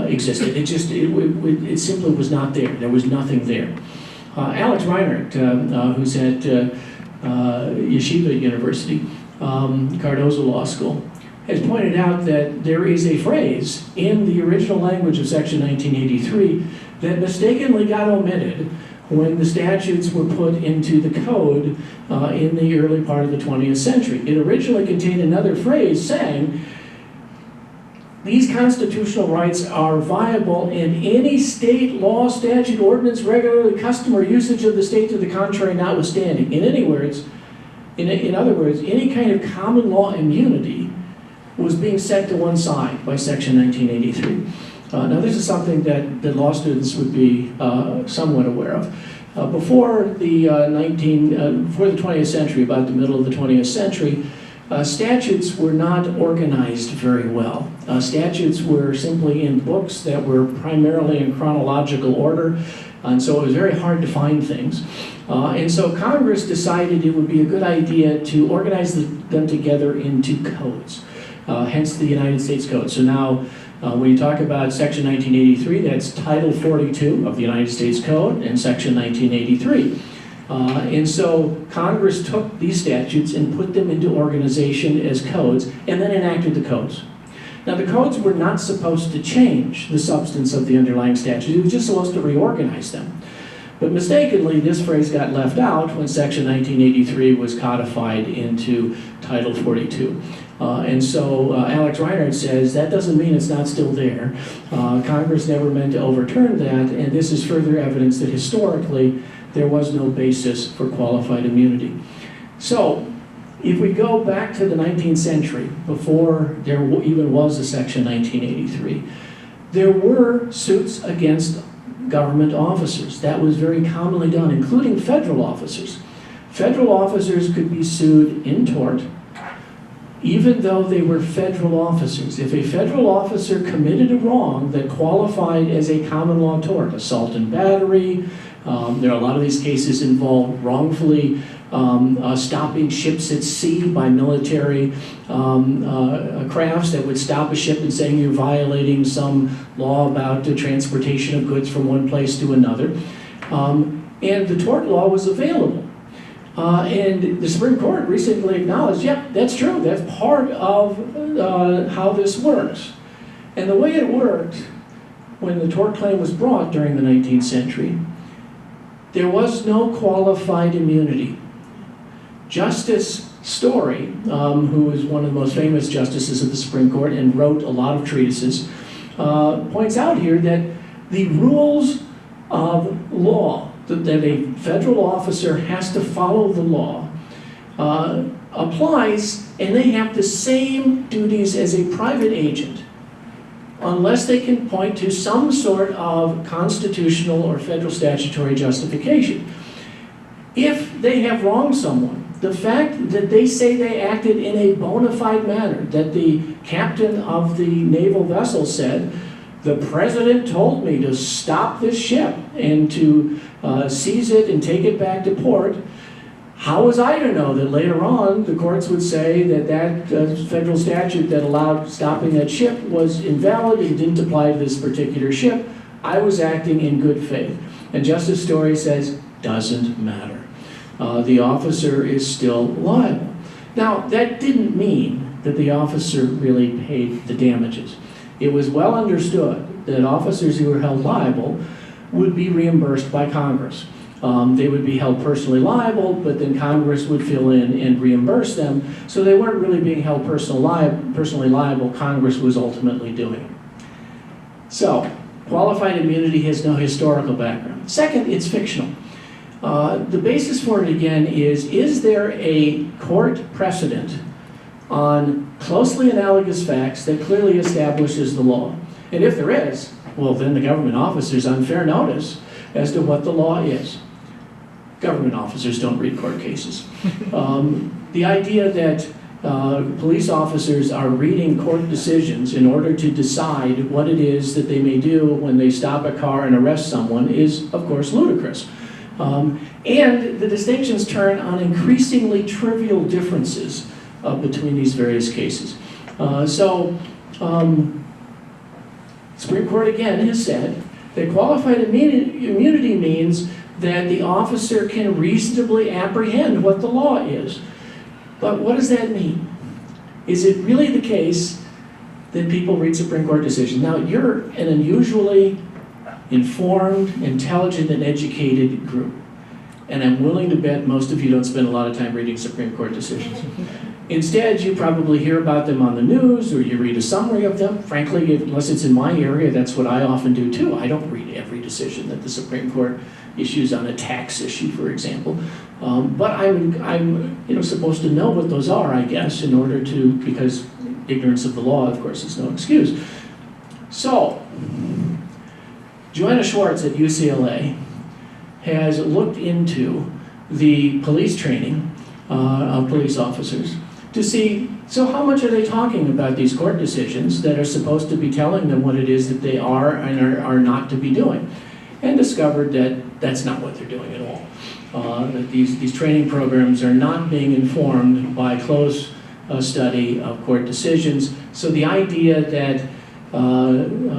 existed. It simply was not there. There was nothing there. Alex Reinert, who's at Yeshiva University, Cardozo Law School, has pointed out that there is a phrase in the original language of Section 1983 that mistakenly got omitted when the statutes were put into the code in the early part of the 20th century. It originally contained another phrase saying, these constitutional rights are viable in any state law, statute, ordinance, regularly custom, or usage of the state to the contrary notwithstanding. In other words, any kind of common law immunity was being set to one side by Section 1983. Now this is something that law students would be somewhat aware of. Before the 20th century, about the middle of the 20th century, statutes were not organized very well. Statutes were simply in books that were primarily in chronological order, and so it was very hard to find things. And so Congress decided it would be a good idea to organize them together into codes, hence the United States Code. So now, when you talk about Section 1983, that's Title 42 of the United States Code and Section 1983. And so Congress took these statutes and put them into organization as codes and then enacted the codes. Now the codes were not supposed to change the substance of the underlying statutes, it was just supposed to reorganize them. But mistakenly, this phrase got left out when Section 1983 was codified into Title 42. And so Alex Reinert says that doesn't mean it's not still there. Congress never meant to overturn that, and this is further evidence that historically there was no basis for qualified immunity. So, if we go back to the 19th century, before there even was a Section 1983, there were suits against government officers. That was very commonly done, including federal officers. Federal officers could be sued in tort, even though they were federal officers. If a federal officer committed a wrong that qualified as a common law tort, assault and battery, there are a lot of these cases involve wrongfully stopping ships at sea by military crafts that would stop a ship and saying you're violating some law about the transportation of goods from one place to another. And the tort law was available. And the Supreme Court recently acknowledged, yeah, that's true, that's part of how this works. And the way it worked, when the tort claim was brought during the 19th century, there was no qualified immunity. Justice Story, who is one of the most famous justices of the Supreme Court and wrote a lot of treatises, points out here that the rules of law, that a federal officer has to follow the law, applies, and they have the same duties as a private agent, unless they can point to some sort of constitutional or federal statutory justification. If they have wronged someone, the fact that they say they acted in a bona fide manner, that the captain of the naval vessel said, the president told me to stop this ship and to seize it and take it back to port, How was I to know that later on the courts would say that federal statute that allowed stopping that ship was invalid and didn't apply to this particular ship? I was acting in good faith. And Justice Story says, doesn't matter. The officer is still liable. Now, that didn't mean that the officer really paid the damages. It was well understood that officers who were held liable would be reimbursed by Congress. They would be held personally liable, but then Congress would fill in and reimburse them. So they weren't really being held personally liable. Congress was ultimately doing it. So, qualified immunity has no historical background. Second, it's fictional. The basis for it, again, is there a court precedent on closely analogous facts that clearly establishes the law? And if there is, well, then the government officer's on fair notice as to what the law is. Government officers don't read court cases. The idea that police officers are reading court decisions in order to decide what it is that they may do when they stop a car and arrest someone is, of course, ludicrous. And the distinctions turn on increasingly trivial differences between these various cases. Supreme Court again has said that qualified immunity means that the officer can reasonably apprehend what the law is. But what does that mean? Is it really the case that people read Supreme Court decisions? Now, you're an unusually informed, intelligent, and educated group. And I'm willing to bet most of you don't spend a lot of time reading Supreme Court decisions. Instead, you probably hear about them on the news or you read a summary of them. Frankly, unless it's in my area, that's what I often do too. I don't read every decision that the Supreme Court issues on a tax issue, for example. But I'm supposed to know what those are, I guess, in order to, because ignorance of the law, of course, is no excuse. So, Joanna Schwartz at UCLA has looked into the police training of police officers to see, so how much are they talking about these court decisions that are supposed to be telling them what it is that they are and are not to be doing, and discovered that that's not what they're doing at all. That these training programs are not being informed by close study of court decisions. So the idea that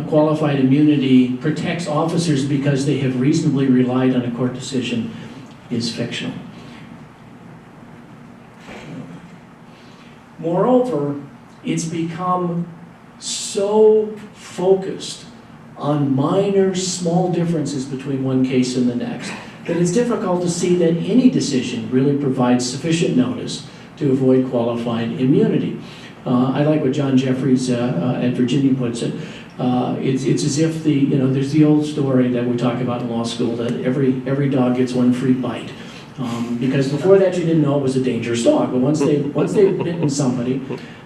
qualified immunity protects officers because they have reasonably relied on a court decision is fictional. Moreover, it's become so focused on minor, small differences between one case and the next that it's difficult to see that any decision really provides sufficient notice to avoid qualified immunity. I like what John Jeffries at Virginia puts it. It's as if there's the old story that we talk about in law school that every dog gets one free bite. Because before that you didn't know it was a dangerous dog, but once they've bitten somebody,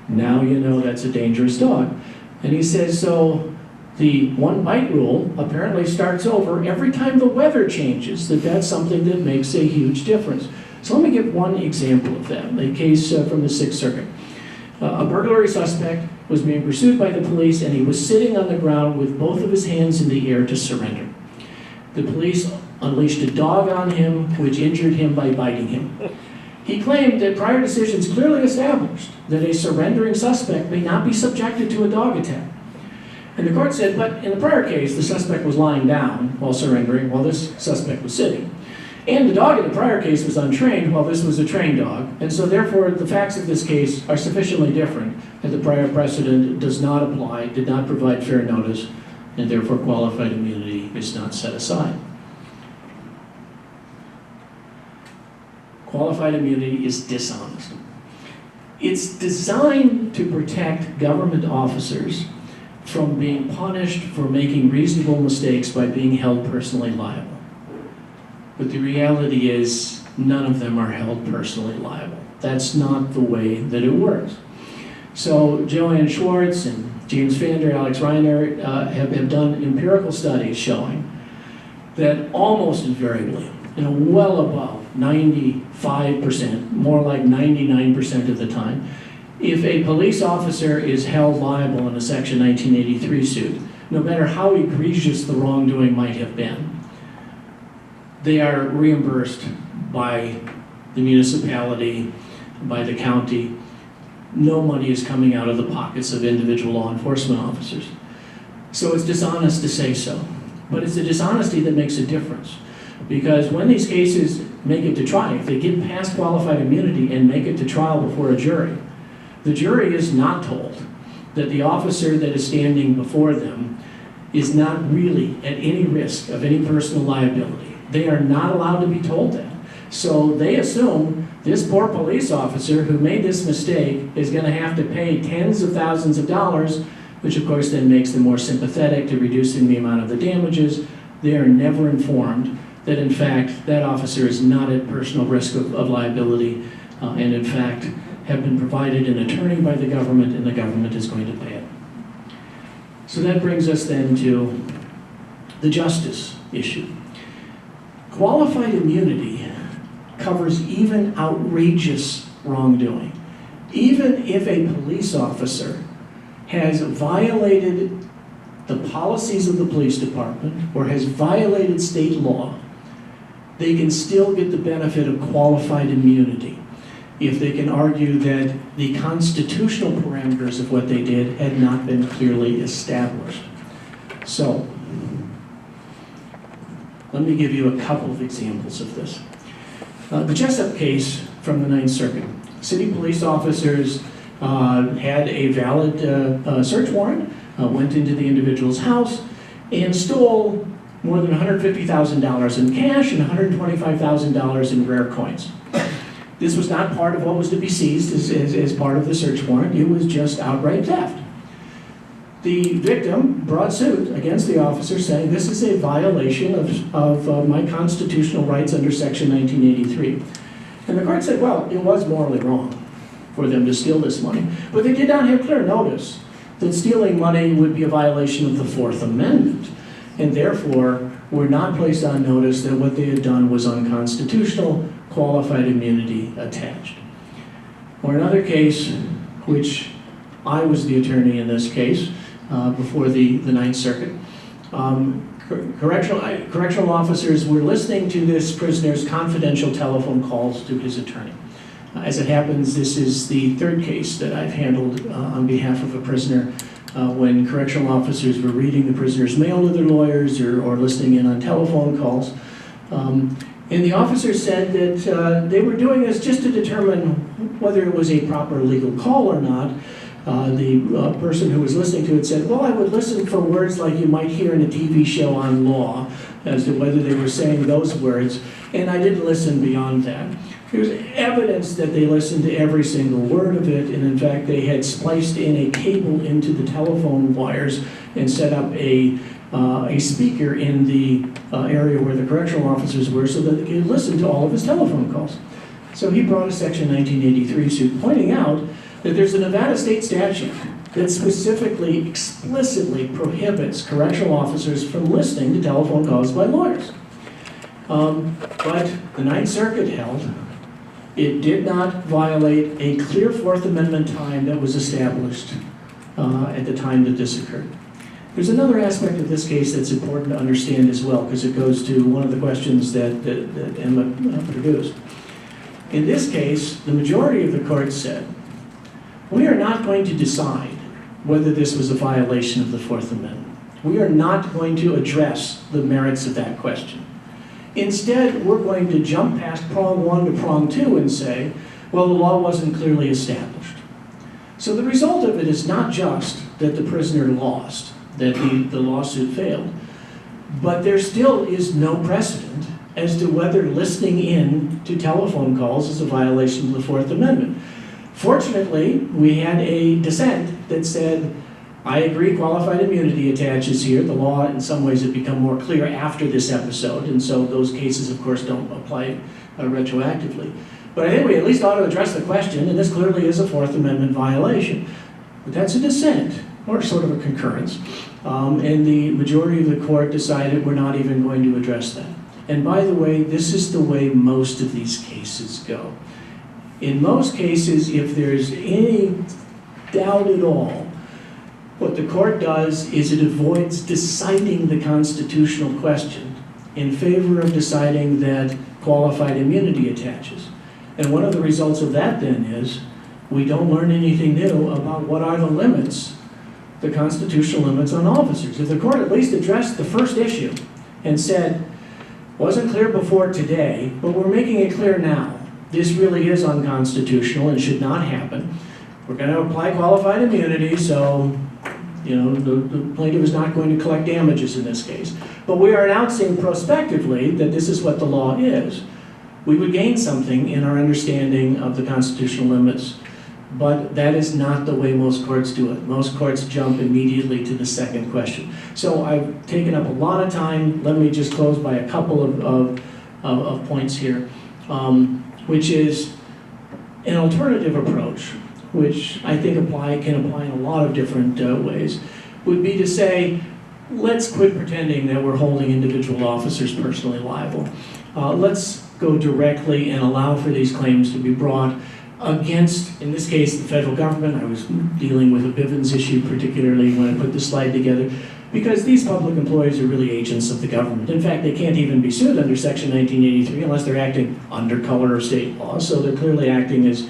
now you know that's a dangerous dog. And he says, so the one bite rule apparently starts over every time the weather changes, that's something that makes a huge difference. So let me give one example of that, a case from the Sixth Circuit. A burglary suspect was being pursued by the police and he was sitting on the ground with both of his hands in the air to surrender. The police unleashed a dog on him, which injured him by biting him. He claimed that prior decisions clearly established that a surrendering suspect may not be subjected to a dog attack. And the court said, but in the prior case, the suspect was lying down while surrendering, while this suspect was sitting. And the dog in the prior case was untrained, while this was a trained dog. And so therefore, the facts of this case are sufficiently different that the prior precedent does not apply, did not provide fair notice, and therefore qualified immunity is not set aside. Qualified immunity is dishonest. It's designed to protect government officers from being punished for making reasonable mistakes by being held personally liable. But the reality is, none of them are held personally liable. That's not the way that it works. So Joanne Schwartz and James Vander, Alex Reiner have done empirical studies showing that almost invariably, well above 95%, more like 99% of the time, if a police officer is held liable in a Section 1983 suit, no matter how egregious the wrongdoing might have been, they are reimbursed by the municipality, by the county. No money is coming out of the pockets of individual law enforcement officers. So it's dishonest to say so. But it's a dishonesty that makes a difference. Because when these cases make it to trial, if they get past qualified immunity and make it to trial before a jury, the jury is not told that the officer that is standing before them is not really at any risk of any personal liability. They are not allowed to be told that. So they assume this poor police officer who made this mistake is going to have to pay tens of thousands of dollars, which of course then makes them more sympathetic to reducing the amount of the damages. They are never informed that in fact that officer is not at personal risk of liability, and in fact have been provided an attorney by the government, and the government is going to pay it. So that brings us then to the justice issue. Qualified immunity covers even outrageous wrongdoing. Even if a police officer has violated the policies of the police department or has violated state law, they can still get the benefit of qualified immunity if they can argue that the constitutional parameters of what they did had not been clearly established. So, let me give you a couple of examples of this. The Jessup case from the Ninth Circuit. City police officers had a valid search warrant, went into the individual's house, and stole more than $150,000 in cash and $125,000 in rare coins. This was not part of what was to be seized as part of the search warrant. It was just outright theft. The victim brought suit against the officer saying this is a violation of my constitutional rights under Section 1983. And the court said, well, it was morally wrong for them to steal this money, but they did not have clear notice that stealing money would be a violation of the Fourth Amendment, and therefore were not placed on notice that what they had done was unconstitutional, qualified immunity attached. Or another case, which I was the attorney in this case before the Ninth Circuit. Correctional officers were listening to this prisoner's confidential telephone calls to his attorney. As it happens, this is the third case that I've handled on behalf of a prisoner when correctional officers were reading the prisoner's mail to their lawyers or listening in on telephone calls. And the officer said that they were doing this just to determine whether it was a proper legal call or not. The person who was listening to it said, well, I would listen for words like you might hear in a TV show on law as to whether they were saying those words, and I didn't listen beyond that. There's evidence that they listened to every single word of it, and in fact they had spliced in a cable into the telephone wires and set up a speaker in the area where the correctional officers were so that they could listen to all of his telephone calls. So he brought a Section 1983 suit pointing out that there's a Nevada state statute that specifically, explicitly prohibits correctional officers from listening to telephone calls by lawyers. But the Ninth Circuit held it did not violate a clear Fourth Amendment time that was established at the time that this occurred. There's another aspect of this case that's important to understand as well, because it goes to one of the questions that Emma produced. In this case, the majority of the court said, we are not going to decide whether this was a violation of the Fourth Amendment. We are not going to address the merits of that question. Instead, we're going to jump past prong one to prong two and say, well, the law wasn't clearly established. So the result of it is not just that the prisoner lost, that the lawsuit failed, but there still is no precedent as to whether listening in to telephone calls is a violation of the Fourth Amendment. Fortunately, we had a dissent that said, I agree qualified immunity attaches here. The law, in some ways, had become more clear after this episode, and so those cases, of course, don't apply retroactively. But I think we at least ought to address the question, and this clearly is a Fourth Amendment violation. But that's a dissent, or sort of a concurrence, and the majority of the court decided we're not even going to address that. And by the way, this is the way most of these cases go. In most cases, if there's any doubt at all, what the court does is it avoids deciding the constitutional question in favor of deciding that qualified immunity attaches. And one of the results of that then is we don't learn anything new about what are the limits, the constitutional limits on officers. If the court at least addressed the first issue and said, wasn't clear before today, but we're making it clear now. This really is unconstitutional and should not happen. We're going to apply qualified immunity, so the plaintiff is not going to collect damages in this case. But we are announcing prospectively that this is what the law is. We would gain something in our understanding of the constitutional limits, but that is not the way most courts do it. Most courts jump immediately to the second question. So I've taken up a lot of time. Let me just close by a couple of points here, which is an alternative approach, which I think can apply in a lot of different ways, would be to say, let's quit pretending that we're holding individual officers personally liable. Let's go directly and allow for these claims to be brought against, in this case, the federal government. I was dealing with a Bivens issue particularly when I put the slide together, because these public employees are really agents of the government. In fact, they can't even be sued under Section 1983 unless they're acting under color of state law, so they're clearly acting as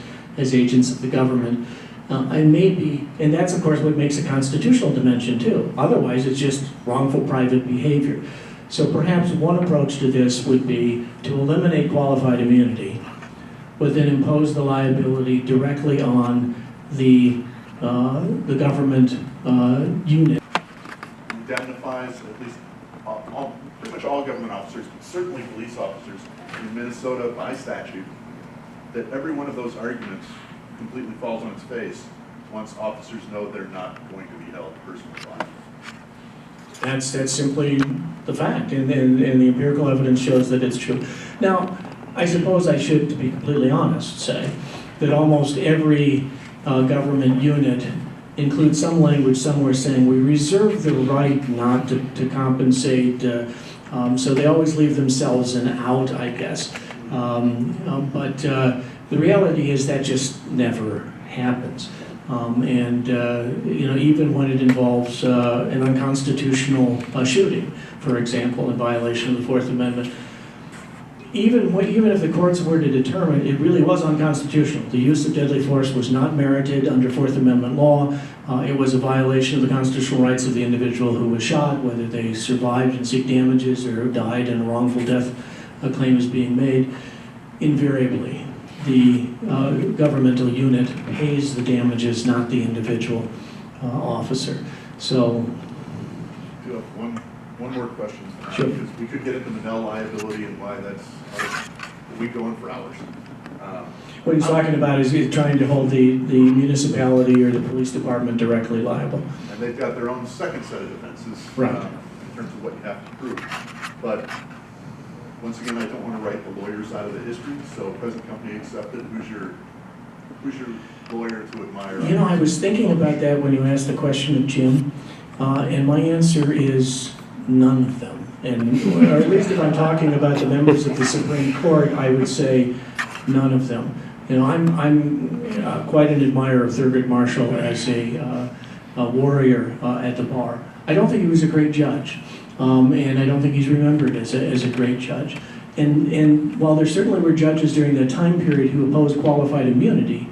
agents of the government. And that's of course what makes a constitutional dimension too. Otherwise, it's just wrongful private behavior. So perhaps one approach to this would be to eliminate qualified immunity, but then impose the liability directly on the government unit. Indemnifies at least pretty much all government officers, but certainly police officers in Minnesota by statute, that every one of those arguments completely falls on its face once officers know they're not going to be held personally liable. That's simply the fact, and the empirical evidence shows that it's true. Now, I suppose I should, to be completely honest, say that almost every government unit includes some language somewhere saying we reserve the right not to compensate, so they always leave themselves an out, I guess. But the reality is that just never happens. Even when it involves an unconstitutional shooting, for example, in violation of the Fourth Amendment, even if the courts were to determine it really was unconstitutional, the use of deadly force was not merited under Fourth Amendment law, it was a violation of the constitutional rights of the individual who was shot, whether they survived and seek damages or died and a wrongful death claim is being made, invariably the governmental unit pays the damages, not the individual officer. So, I do have one more question. Sure. Because we could get into Manel liability and why that's, we go on for hours. what he's talking about is he's trying to hold the municipality or the police department directly liable. And they've got their own second set of defenses. Right. In terms of what you have to prove. But once again, I don't want to write the lawyers out of the history, so present company accepted. Who's your lawyer to admire? I was thinking about that when you asked the question of Jim, and my answer is none of them. Or at least if I'm talking about the members of the Supreme Court, I would say none of them. I'm quite an admirer of Thurgood Marshall as a warrior at the bar. I don't think he was a great judge, and I don't think he's remembered as a great judge. And while there certainly were judges during that time period who opposed qualified immunity,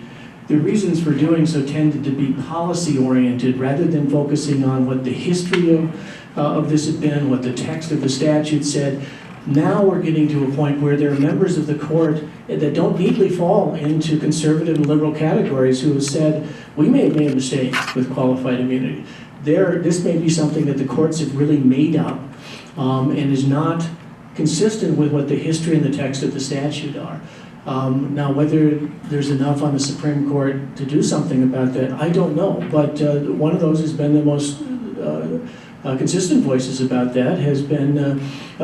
the reasons for doing so tended to be policy-oriented rather than focusing on what the history of this had been, what the text of the statute said. Now we're getting to a point where there are members of the court that don't neatly fall into conservative and liberal categories who have said, we may have made a mistake with qualified immunity. This may be something that the courts have really made up and is not consistent with what the history and the text of the statute are. Now, whether there's enough on the Supreme Court to do something about that, I don't know. But one of those has been the most consistent voices about that has been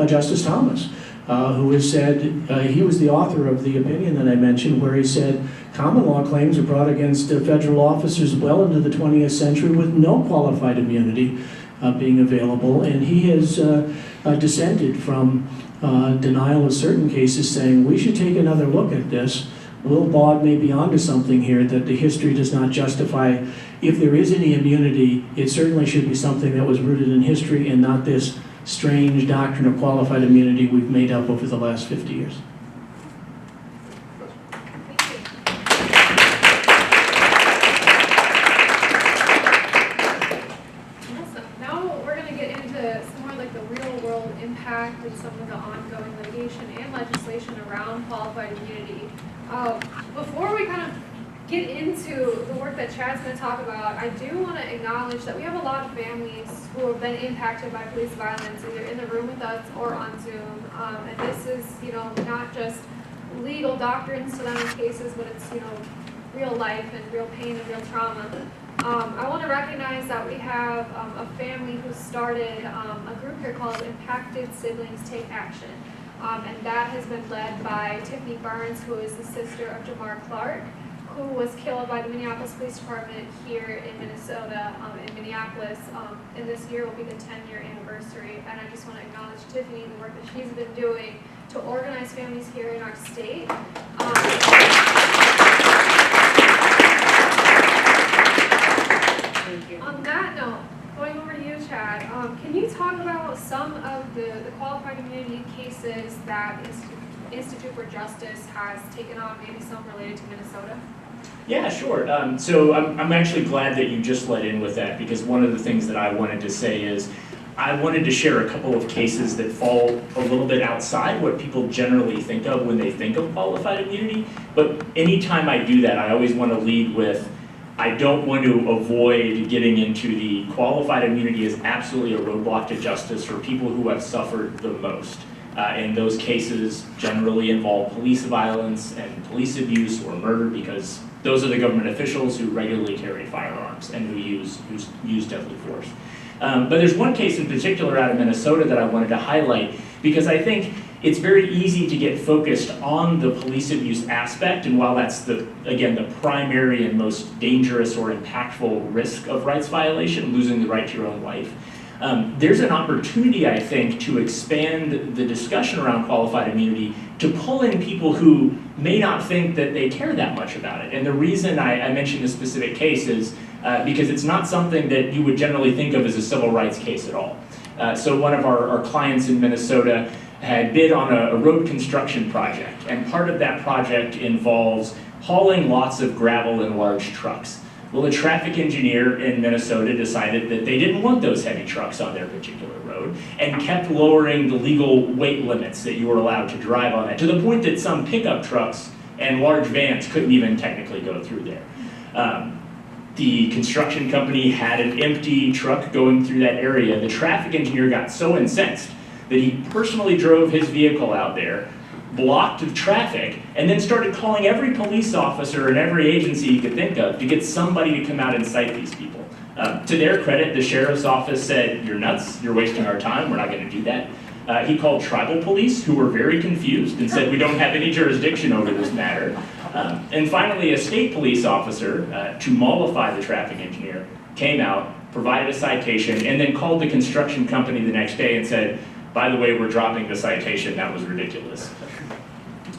Justice Thomas, who has said, he was the author of the opinion that I mentioned, where he said common law claims are brought against federal officers well into the 20th century with no qualified immunity being available, and he has dissented from denial of certain cases, saying we should take another look at this. Will Baud may be onto something here that the history does not justify. If there is any immunity, it certainly should be something that was rooted in history and not this strange doctrine of qualified immunity we've made up over the last 50 years. impacted some of the ongoing litigation and legislation around qualified immunity. Before we kind of get into the work that Chad's going to talk about, I do want to acknowledge that we have a lot of families who have been impacted by police violence, either in the room with us or on Zoom. And this is, not just legal doctrines to them in cases, but it's, real life and real pain and real trauma. I want to recognize that we have a family who started a group here called Impacted Siblings Take Action. And that has been led by Tiffany Burns, who is the sister of Jamar Clark, who was killed by the Minneapolis Police Department here in Minnesota, in Minneapolis. And this year will be the 10-year anniversary. And I just want to acknowledge Tiffany and the work that she's been doing to organize families here in our state. On that note, going over to you, Chad, can you talk about some of the qualified immunity cases that Institute for Justice has taken on, maybe some related to Minnesota? Yeah, sure. So I'm actually glad that you just let in with that, because one of the things that I wanted to say is I wanted to share a couple of cases that fall a little bit outside what people generally think of when they think of qualified immunity. But anytime I do that, I always want to lead with, I don't want to avoid getting into the qualified immunity is absolutely a roadblock to justice for people who have suffered the most. And those cases generally involve police violence and police abuse or murder, because those are the government officials who regularly carry firearms and who use deadly force. But there's one case in particular out of Minnesota that I wanted to highlight, because I think it's very easy to get focused on the police abuse aspect, and while that's the primary and most dangerous or impactful risk of rights violation, losing the right to your own life, there's an opportunity, I think, to expand the discussion around qualified immunity to pull in people who may not think that they care that much about it. And the reason I mention this specific case is because it's not something that you would generally think of as a civil rights case at all. So one of our clients in Minnesota had bid on a road construction project, and part of that project involves hauling lots of gravel in large trucks. Well, a traffic engineer in Minnesota decided that they didn't want those heavy trucks on their particular road and kept lowering the legal weight limits that you were allowed to drive on that, to the point that some pickup trucks and large vans couldn't even technically go through there. The construction company had an empty truck going through that area. The traffic engineer got so incensed that he personally drove his vehicle out there, blocked the traffic, and then started calling every police officer and every agency you could think of to get somebody to come out and cite these people. To their credit, the sheriff's office said, "You're nuts, you're wasting our time, we're not going to do that." He called tribal police, who were very confused and said, "We don't have any jurisdiction over this matter." And finally, a state police officer, to mollify the traffic engineer, came out, provided a citation, and then called the construction company the next day and said, "By the way, we're dropping the citation, that was ridiculous."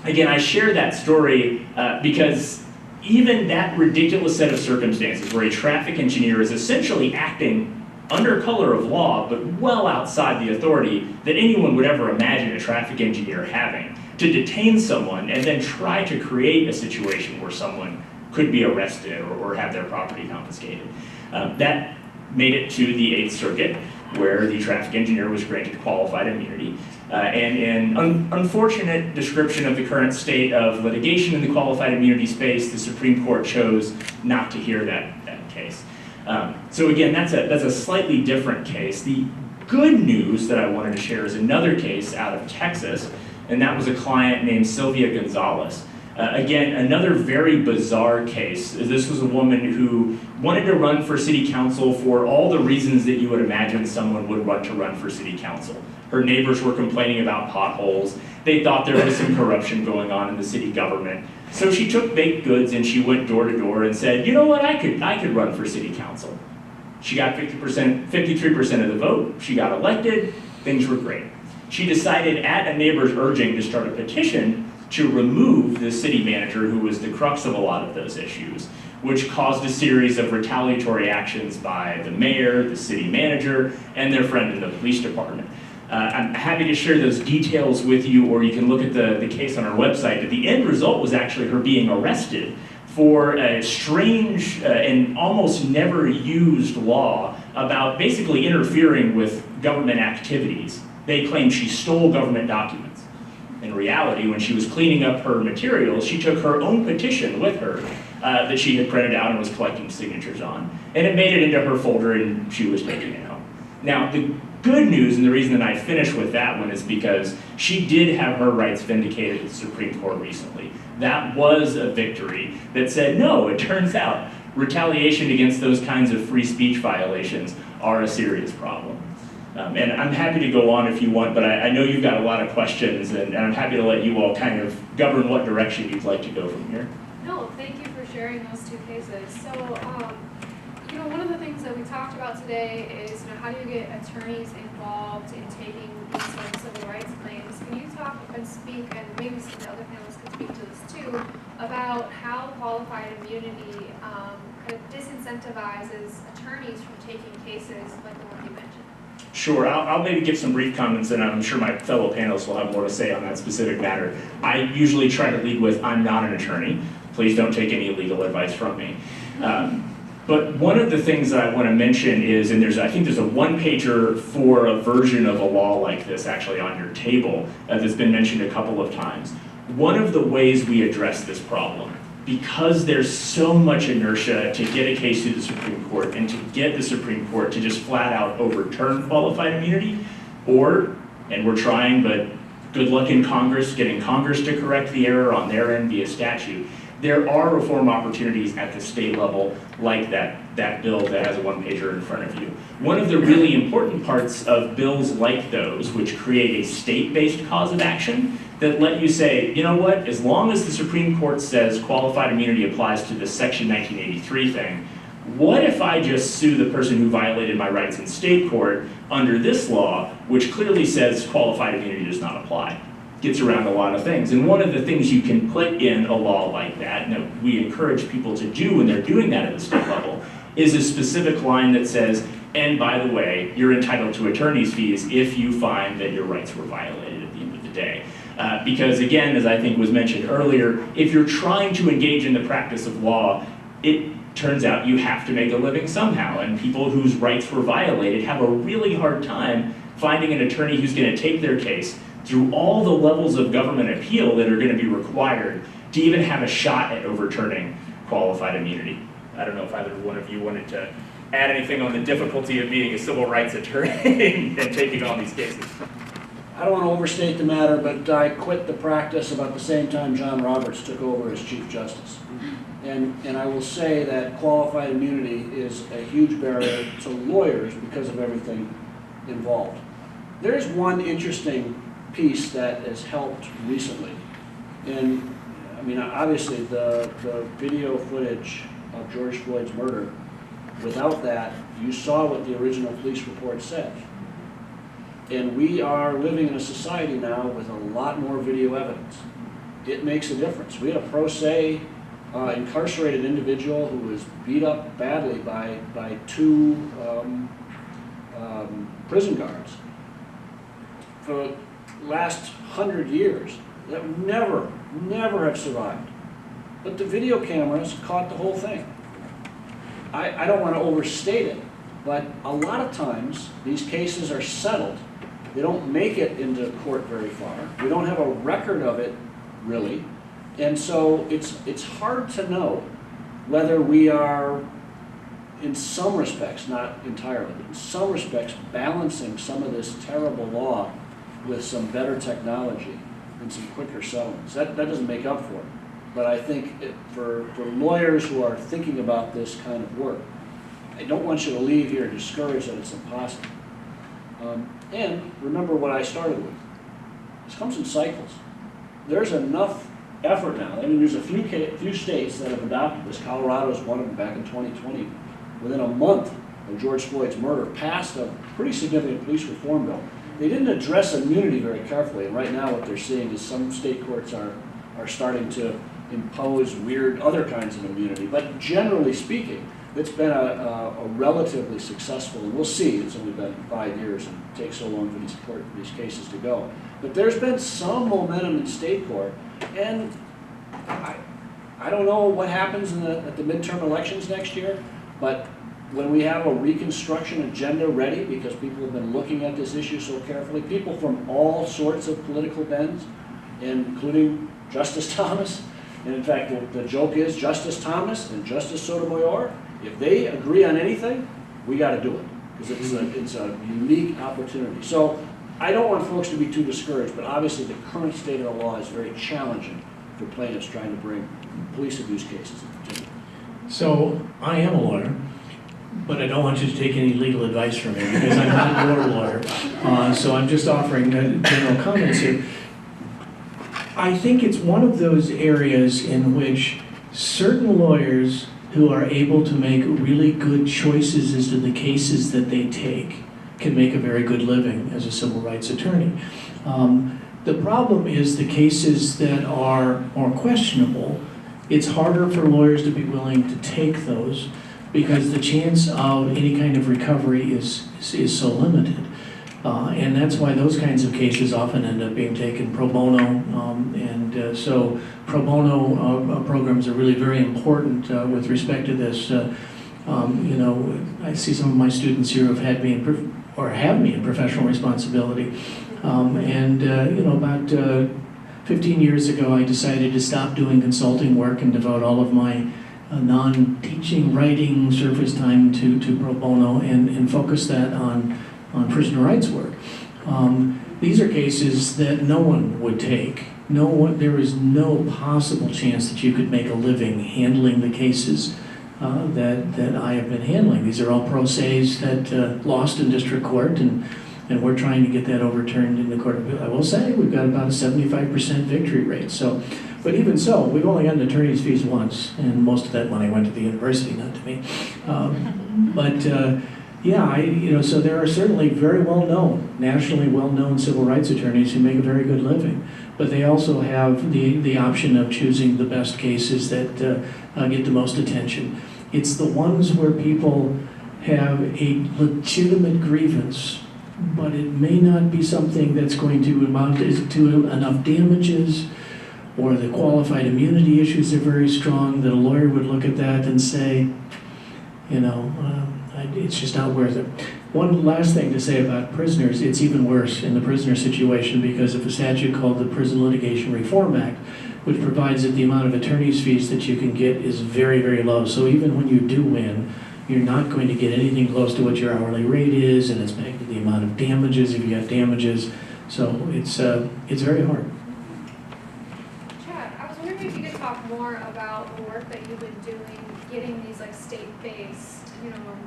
Again, I share that story because even that ridiculous set of circumstances where a traffic engineer is essentially acting under color of law, but well outside the authority that anyone would ever imagine a traffic engineer having, to detain someone and then try to create a situation where someone could be arrested or have their property confiscated. That made it to the 8th Circuit, where the traffic engineer was granted qualified immunity. And an unfortunate description of the current state of litigation in the qualified immunity space, the Supreme Court chose not to hear that case. So again, that's a slightly different case. The good news that I wanted to share is another case out of Texas, and that was a client named Sylvia Gonzalez. Again, another very bizarre case. This was a woman who wanted to run for city council for all the reasons that you would imagine someone would want to run for city council. Her neighbors were complaining about potholes. They thought there was some corruption going on in the city government. So she took baked goods and she went door to door and said, "You know what, I could run for city council." She got 53% of the vote. She got elected. Things were great. She decided at a neighbor's urging to start a petition to remove the city manager, who was the crux of a lot of those issues, which caused a series of retaliatory actions by the mayor, the city manager, and their friend in the police department. I'm happy to share those details with you, or you can look at the case on our website, but the end result was actually her being arrested for a strange and almost never used law about basically interfering with government activities They claim she stole government documents. In reality, when she was cleaning up her materials, she took her own petition with her that she had printed out and was collecting signatures on. And it made it into her folder and she was taking it home. Now, the good news, and the reason that I finished with that one, is because she did have her rights vindicated at the Supreme Court recently. That was a victory that said, no, it turns out retaliation against those kinds of free speech violations are a serious problem. And I'm happy to go on if you want, but I know you've got a lot of questions, and I'm happy to let you all kind of govern what direction you'd like to go from here. No, thank you for sharing those two cases. So, you know, one of the things that we talked about today is, you know, how do you get attorneys involved in taking these sort of civil rights claims? Can you talk and speak, and maybe some of the other panelists can speak to this too, about how qualified immunity kind of disincentivizes attorneys from taking cases like the one you mentioned? Sure, I'll maybe give some brief comments, and I'm sure my fellow panelists will have more to say on that specific matter. I usually try to lead with, I'm not an attorney. Please don't take any legal advice from me. But one of the things that I want to mention is, and I think there's a one-pager for a version of a law like this actually on your table that's been mentioned a couple of times. One of the ways we address this problem, because there's so much inertia to get a case to the Supreme Court and to get the Supreme Court to just flat out overturn qualified immunity, and we're trying, but good luck in Congress, getting Congress to correct the error on their end via statute. There are reform opportunities at the state level like that bill that has a one-pager in front of you. One of the really important parts of bills like those, which create a state-based cause of action, that let you say, you know what, as long as the Supreme Court says qualified immunity applies to this Section 1983 thing, what if I just sue the person who violated my rights in state court under this law, which clearly says qualified immunity does not apply? Gets around a lot of things. And one of the things you can put in a law like that, and that we encourage people to do when they're doing that at the state level, is a specific line that says, and by the way, you're entitled to attorney's fees if you find that your rights were violated at the end of the day. Because again, as I think was mentioned earlier, if you're trying to engage in the practice of law, it turns out you have to make a living somehow, and people whose rights were violated have a really hard time finding an attorney who's going to take their case through all the levels of government appeal that are going to be required to even have a shot at overturning qualified immunity. I don't know if either one of you wanted to add anything on the difficulty of being a civil rights attorney and taking on these cases. I don't want to overstate the matter, but I quit the practice about the same time John Roberts took over as Chief Justice. And I will say that qualified immunity is a huge barrier to lawyers because of everything involved. There's one interesting piece that has helped recently. And I mean, obviously the video footage of George Floyd's murder, without that, you saw what the original police report said. And we are living in a society now with a lot more video evidence. It makes a difference. We had a pro se incarcerated individual who was beat up badly by two prison guards for the last 100 years that would never have survived. But the video cameras caught the whole thing. I don't want to overstate it, but a lot of times these cases are settled. They don't make it into court very far. We don't have a record of it, really. And so it's hard to know whether we are, in some respects, not entirely, but in some respects, balancing some of this terrible law with some better technology and some quicker settlements. That doesn't make up for it. But I think for lawyers who are thinking about this kind of work, I don't want you to leave here discouraged that it's impossible. And remember what I started with. This comes in cycles. There's enough effort now. I mean, there's a few states that have adopted this. Colorado is one of them back in 2020. Within a month of George Floyd's murder, passed a pretty significant police reform bill. They didn't address immunity very carefully, and right now what they're seeing is some state courts are starting to impose weird other kinds of immunity. But generally speaking, it's been a relatively successful, and we'll see, it's only been 5 years and it takes so long for these cases to go. But there's been some momentum in state court, and I don't know what happens at the midterm elections next year, but when we have a reconstruction agenda ready, because people have been looking at this issue so carefully, people from all sorts of political bends, including Justice Thomas. And in fact, the joke is Justice Thomas and Justice Sotomayor, if they agree on anything, we got to do it, because it's a unique opportunity. So I don't want folks to be too discouraged, but obviously the current state of the law is very challenging for plaintiffs trying to bring police abuse cases in particular. So I am a lawyer, but I don't want you to take any legal advice from me because I'm not your lawyer. So I'm just offering general comments here. I think it's one of those areas in which certain lawyers who are able to make really good choices as to the cases that they take can make a very good living as a civil rights attorney. The problem is the cases that are more questionable, it's harder for lawyers to be willing to take those because the chance of any kind of recovery is so limited. And that's why those kinds of cases often end up being taken pro bono. So pro bono programs are really very important with respect to this. I see some of my students here who've had me have me in professional responsibility. About 15 years ago, I decided to stop doing consulting work and devote all of my non-teaching, writing, service time to pro bono and focus that on prisoner rights work. These are cases that no one would take. There is no possible chance that you could make a living handling the cases that I have been handling. These are all pro se's that lost in district court, and we're trying to get that overturned in the court of appeal. I will say we've got about a 75% victory rate. But even so, we've only gotten attorney's fees once, and most of that money went to the university, not to me. So there are certainly very well-known, nationally well-known civil rights attorneys who make a very good living, but they also have the option of choosing the best cases that get the most attention. It's the ones where people have a legitimate grievance, but it may not be something that's going to amount to enough damages, or the qualified immunity issues are very strong, that a lawyer would look at that and say, it's just not worth it. One last thing to say about prisoners, it's even worse in the prisoner situation because of a statute called the Prison Litigation Reform Act, which provides that the amount of attorney's fees that you can get is very, very low. So even when you do win, you're not going to get anything close to what your hourly rate is, and it's back to the amount of damages if you got damages. So it's very hard. Chad, I was wondering if you could talk more about the work that you've been doing, getting these state-based,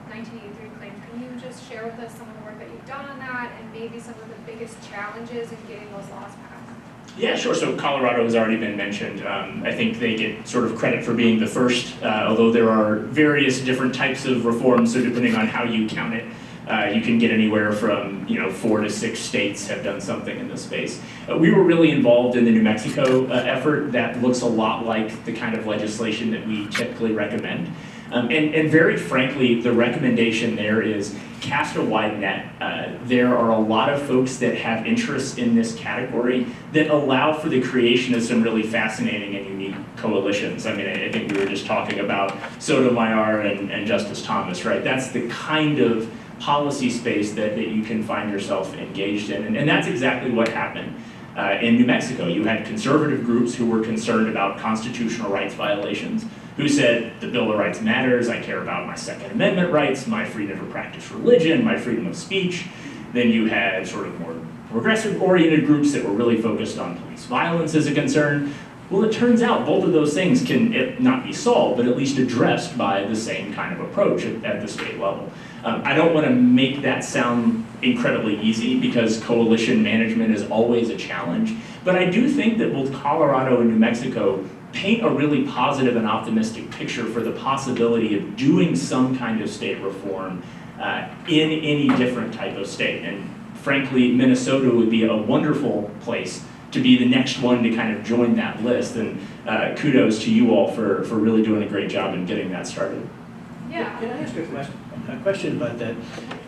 1983 claims. Can you just share with us some of the work that you've done on that, and maybe some of the biggest challenges in getting those laws passed? Yeah, sure. So Colorado has already been mentioned. I think they get sort of credit for being the first, although there are various different types of reforms, so depending on how you count it, you can get anywhere from 4 to 6 states have done something in this space. We were really involved in the New Mexico effort that looks a lot like the kind of legislation that we typically recommend. And very frankly, the recommendation there is cast a wide net. There are a lot of folks that have interests in this category that allow for the creation of some really fascinating and unique coalitions. I mean, I think we were just talking about Sotomayor and Justice Thomas, right? That's the kind of policy space that you can find yourself engaged in. And that's exactly what happened. In New Mexico, you had conservative groups who were concerned about constitutional rights violations, who said the Bill of Rights matters, I care about my Second Amendment rights, my freedom to practice religion, my freedom of speech. Then you had sort of more progressive-oriented groups that were really focused on police violence as a concern. Well, it turns out both of those things can not be solved, but at least addressed by the same kind of approach at the state level. I don't want to make that sound incredibly easy because coalition management is always a challenge, but I do think that both Colorado and New Mexico paint a really positive and optimistic picture for the possibility of doing some kind of state reform in any different type of state. And frankly, Minnesota would be a wonderful place to be the next one to kind of join that list. And kudos to you all for really doing a great job in getting that started. Yeah. Can I ask a question about that?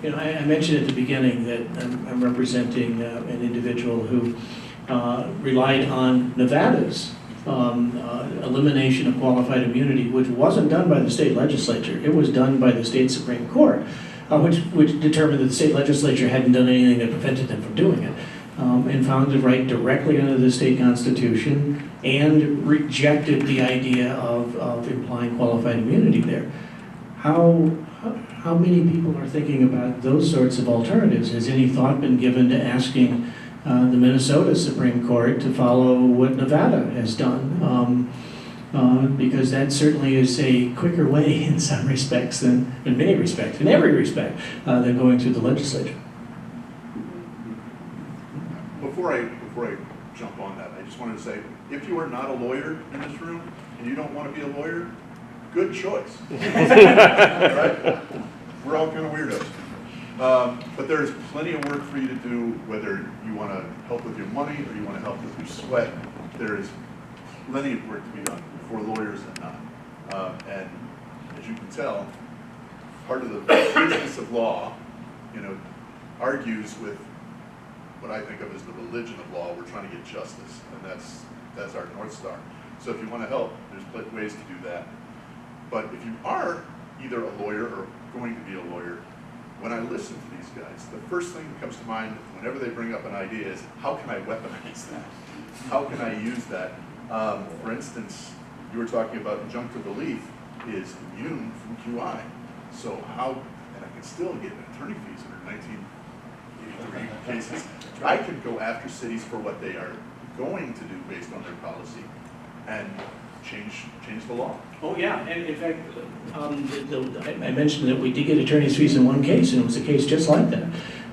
I mentioned at the beginning that I'm representing an individual who relied on Nevada's elimination of qualified immunity, which wasn't done by the state legislature. It was done by the state Supreme Court, which determined that the state legislature hadn't done anything that prevented them from doing it, and found it right directly under the state constitution and rejected the idea of implying qualified immunity there. How many people are thinking about those sorts of alternatives? Has any thought been given to asking the Minnesota Supreme Court to follow what Nevada has done? Because that certainly is a quicker way in some respects in many respects, in every respect, than going through the legislature. Before I jump on that, I just wanted to say, if you are not a lawyer in this room and you don't want to be a lawyer, good choice. Right? We're all kind of weirdos. But there's plenty of work for you to do, whether you want to help with your money or you want to help with your sweat. There is plenty of work to be done for lawyers and not. And as you can tell, part of the business of law, argues with what I think of as the religion of law. We're trying to get justice, and that's our North Star. So if you want to help, there's ways to do that. But if you are either a lawyer or going to be a lawyer, when I listen to these guys, the first thing that comes to mind whenever they bring up an idea is, how can I weaponize that? How can I use that? For instance, you were talking about injunctive relief is immune from QI. So and I can still get attorney fees under 1983 cases. I can go after cities for what they are going to do based on their policy and change the law. Oh, yeah, and in fact, I mentioned that we did get attorney's fees in one case, and it was a case just like that.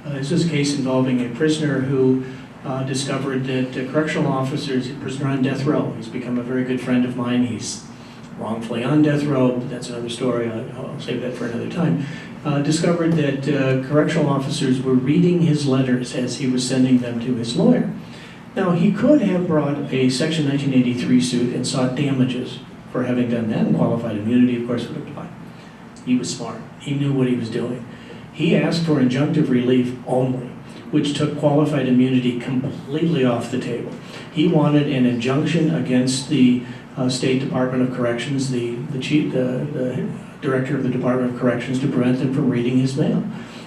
This was a case involving a prisoner who discovered that correctional officers, a prisoner on death row, he's become a very good friend of mine, he's wrongfully on death row, but that's another story, I'll save that for another time, discovered that correctional officers were reading his letters as he was sending them to his lawyer. Now, he could have brought a Section 1983 suit and sought damages for having done that, and qualified immunity, of course, would apply. He was smart. He knew what he was doing. He asked for injunctive relief only, which took qualified immunity completely off the table. He wanted an injunction against the State Department of Corrections, the director of the Department of Corrections, to prevent them from reading his mail.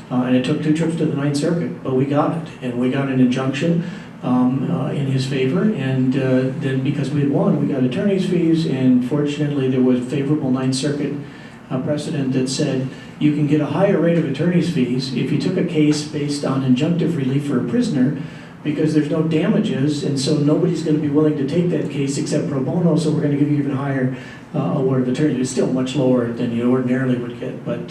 And it took 2 trips to the Ninth Circuit, but we got it. And we got an injunction in his favor, and then because we had won, we got attorney's fees, and fortunately there was favorable Ninth Circuit precedent that said you can get a higher rate of attorney's fees if you took a case based on injunctive relief for a prisoner, because there's no damages, and so nobody's going to be willing to take that case except pro bono, so we're going to give you even higher award of attorney. It's still much lower than you ordinarily would get, but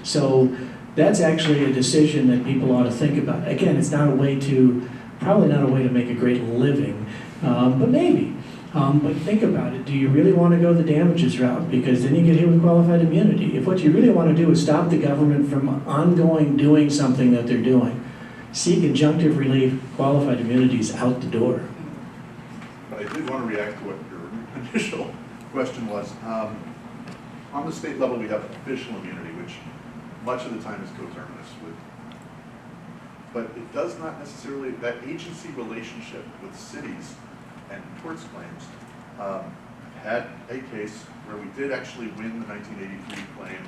so that's actually a decision that people ought to think about. Again, it's not a way to, probably not a way to make a great living, but maybe. But think about it. Do you really want to go the damages route? Because then you get hit with qualified immunity. If what you really want to do is stop the government from ongoing doing something that they're doing, seek injunctive relief, qualified immunity is out the door. But I did want to react to what your initial question was. On the state level, we have official immunity, which much of the time is coterminous with, but it does not necessarily, that agency relationship with cities and torts claims had a case where we did actually win the 1983 claim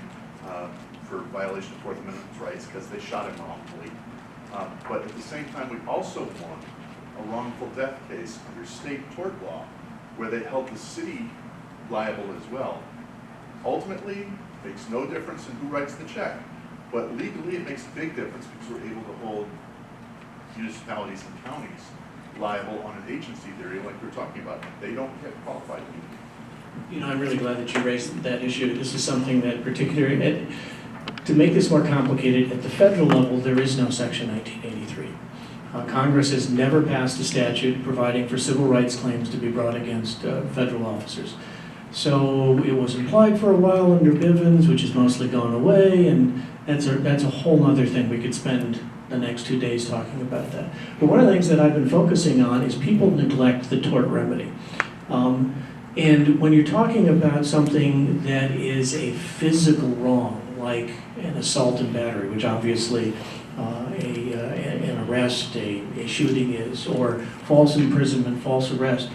for violation of Fourth Amendment rights because they shot him wrongfully. But at the same time, we also won a wrongful death case under state tort law where they held the city liable as well. Ultimately, it makes no difference in who writes the check, but legally it makes a big difference because we're able to hold municipalities and counties liable on an agency theory like we're talking about. They don't get qualified immunity. You know, I'm really glad that you raised that issue. This is something that particularly, to make this more complicated, at the federal level, there is no Section 1983. Congress has never passed a statute providing for civil rights claims to be brought against federal officers. So it was implied for a while under Bivens, which has mostly gone away, and that's a whole other thing. We could spend the next 2 days talking about that. But one of the things that I've been focusing on is people neglect the tort remedy. And when you're talking about something that is a physical wrong, like an assault and battery, which obviously an arrest, a shooting is, or false imprisonment, false arrest,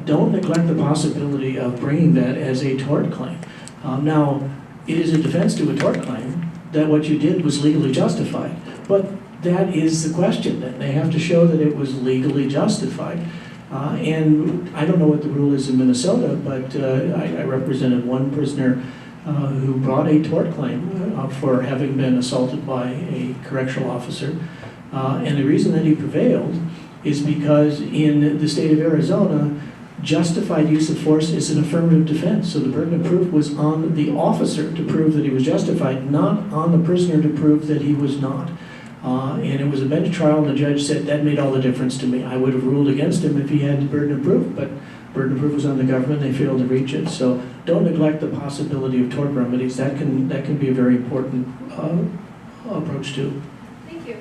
don't neglect the possibility of bringing that as a tort claim. Now, it is a defense to a tort claim that what you did was legally justified, but that is the question, that they have to show that it was legally justified. And I don't know what the rule is in Minnesota, but I represented one prisoner who brought a tort claim for having been assaulted by a correctional officer. And the reason that he prevailed is because in the state of Arizona, justified use of force is an affirmative defense. So the burden of proof was on the officer to prove that he was justified, not on the prisoner to prove that he was not. And it was a bench trial, and the judge said that made all the difference to me. I would have ruled against him if he had the burden of proof, but burden of proof was on the government, they failed to reach it. So don't neglect the possibility of tort remedies. That can be a very important approach too. Thank you.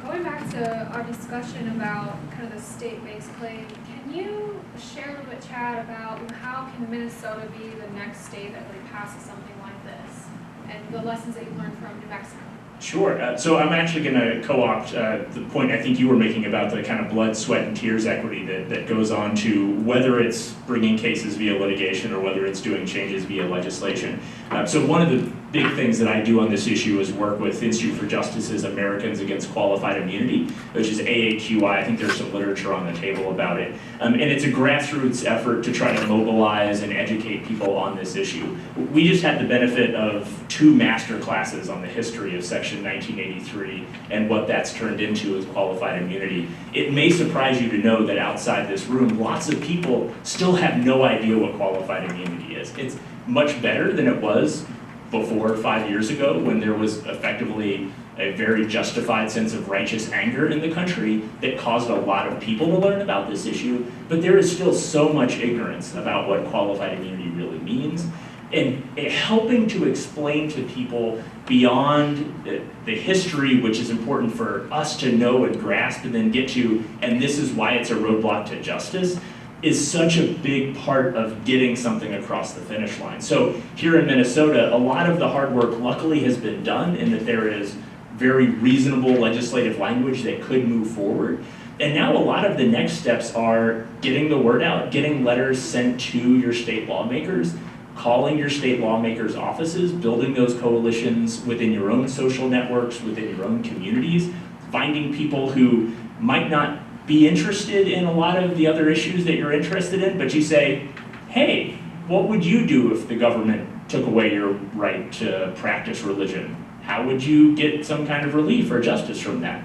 Going back to our discussion about kind of the state-based claim, can you share a little bit, Chad, about how can Minnesota be the next state that really passes something like this, and the lessons that you've learned from New Mexico? Sure. So I'm actually going to co-opt the point I think you were making about the kind of blood, sweat, and tears equity that goes on to whether it's bringing cases via litigation or whether it's doing changes via legislation. So one of the big things that I do on this issue is work with Institute for Justice's Americans Against Qualified Immunity, which is AAQI. I think there's some literature on the table about it. And it's a grassroots effort to try to mobilize and educate people on this issue. We just had the benefit of 2 master classes on the history of Section 1983 and what that's turned into as qualified immunity. It may surprise you to know that outside this room, lots of people still have no idea what qualified immunity is. It's much better than it was before 5 years ago, when there was effectively a very justified sense of righteous anger in the country that caused a lot of people to learn about this issue. But there is still so much ignorance about what qualified immunity really means. And helping to explain to people beyond the history, which is important for us to know and grasp and then get to, and this is why it's a roadblock to justice, is such a big part of getting something across the finish line. So here in Minnesota, a lot of the hard work luckily has been done in that there is very reasonable legislative language that could move forward. And now a lot of the next steps are getting the word out, getting letters sent to your state lawmakers, calling your state lawmakers' offices, building those coalitions within your own social networks, within your own communities, finding people who might not be interested in a lot of the other issues that you're interested in, but you say, hey, what would you do if the government took away your right to practice religion? How would you get some kind of relief or justice from that?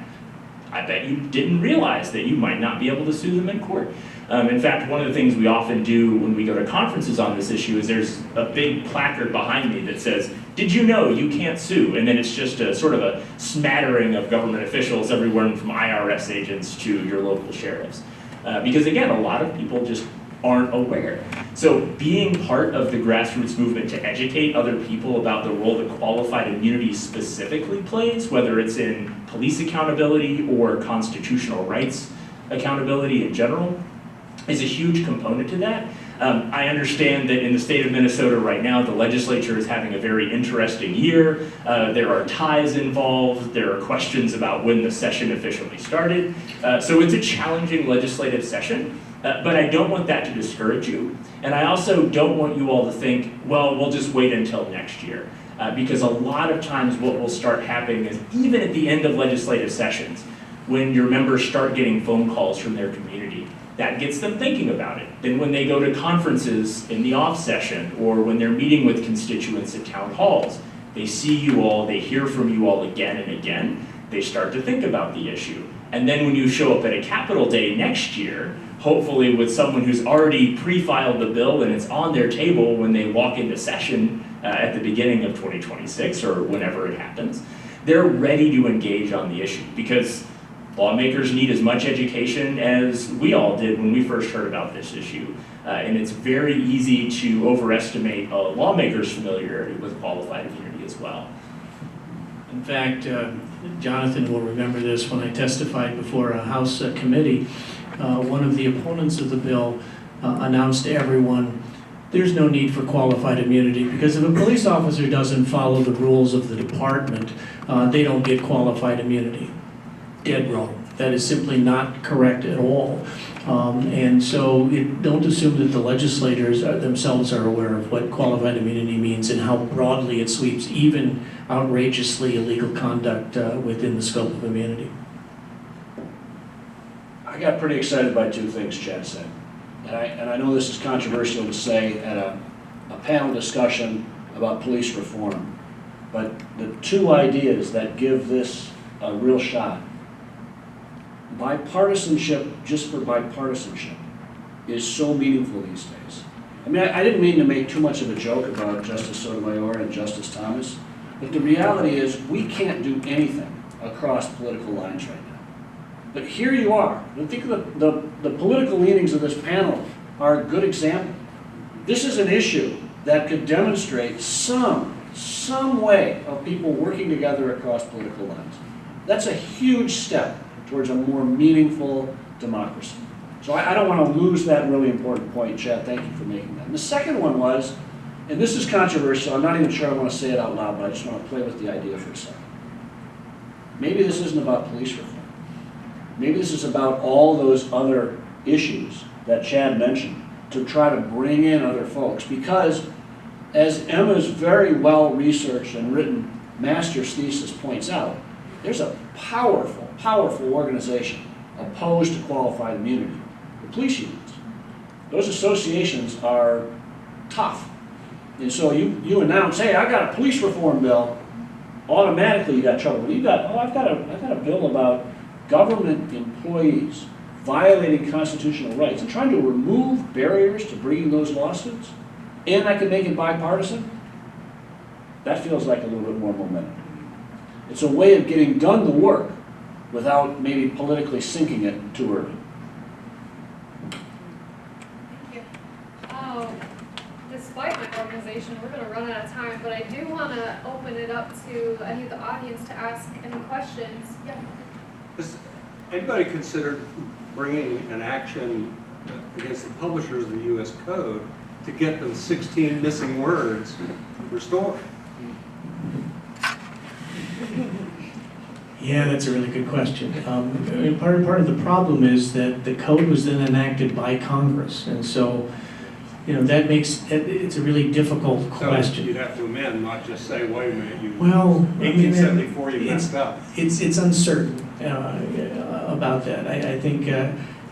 I bet you didn't realize that you might not be able to sue them in court. In fact, one of the things we often do when we go to conferences on this issue is there's a big placard behind me that says, did you know you can't sue? And then it's just a sort of a smattering of government officials everywhere from IRS agents to your local sheriffs. Because again, a lot of people just aren't aware. So being part of the grassroots movement to educate other people about the role that qualified immunity specifically plays, whether it's in police accountability or constitutional rights accountability in general, is a huge component to that. I understand that in the state of Minnesota right now, the legislature is having a very interesting year. There are ties involved. There are questions about when the session officially started. So it's a challenging legislative session, but I don't want that to discourage you. And I also don't want you all to think, well, we'll just wait until next year. Because a lot of times what will start happening is even at the end of legislative sessions, when your members start getting phone calls from their community, that gets them thinking about it. Then when they go to conferences in the off session or when they're meeting with constituents at town halls, they see you all, they hear from you all again and again, they start to think about the issue. And then when you show up at a Capitol Day next year, hopefully with someone who's already pre-filed the bill and it's on their table when they walk into session at the beginning of 2026 or whenever it happens, they're ready to engage on the issue because lawmakers need as much education as we all did when we first heard about this issue. And it's very easy to overestimate a lawmaker's familiarity with qualified immunity as well. In fact, Jonathan will remember this when I testified before a House committee. One of the opponents of the bill announced to everyone, there's no need for qualified immunity because if a police officer doesn't follow the rules of the department, they don't get qualified immunity. Dead wrong. That is simply not correct at all. And so don't assume that the legislators themselves are aware of what qualified immunity means and how broadly it sweeps even outrageously illegal conduct within the scope of immunity. I got pretty excited by two things Chad said. And I know this is controversial to say at a panel discussion about police reform, but the two ideas that give this a real shot, bipartisanship, just for bipartisanship, is so meaningful these days. I mean, I didn't mean to make too much of a joke about Justice Sotomayor and Justice Thomas, but the reality is we can't do anything across political lines right now. But here you are. I think the political leanings of this panel are a good example. This is an issue that could demonstrate some way of people working together across political lines. That's a huge step towards a more meaningful democracy. So I don't want to lose that really important point, Chad. Thank you for making that. And the second one was, and this is controversial, I'm not even sure I want to say it out loud, but I just want to play with the idea for a second. Maybe this isn't about police reform. Maybe this is about all those other issues that Chad mentioned to try to bring in other folks. Because as Emma's very well researched and written master's thesis points out, there's a powerful, powerful organization opposed to qualified immunity, the police unions. Those associations are tough. And so you announce, hey, I got a police reform bill, automatically you got trouble. I've got a bill about government employees violating constitutional rights and trying to remove barriers to bringing those lawsuits, and I can make it bipartisan. That feels like a little bit more momentum. It's a way of getting done the work without maybe politically sinking it too early. Thank you. Despite my organization, we're going to run out of time, but I do want to open it up to any of the audience to ask any questions. Yeah. Has anybody considered bringing an action against the publishers of the U.S. Code to get those 16 missing words restored? Yeah, that's a really good question. Part of the problem is that the code was then enacted by Congress, and so that makes it's a really difficult question. So you'd have to amend, not just say, wait a minute, Well, 1874 you messed up. It's uncertain about that. I think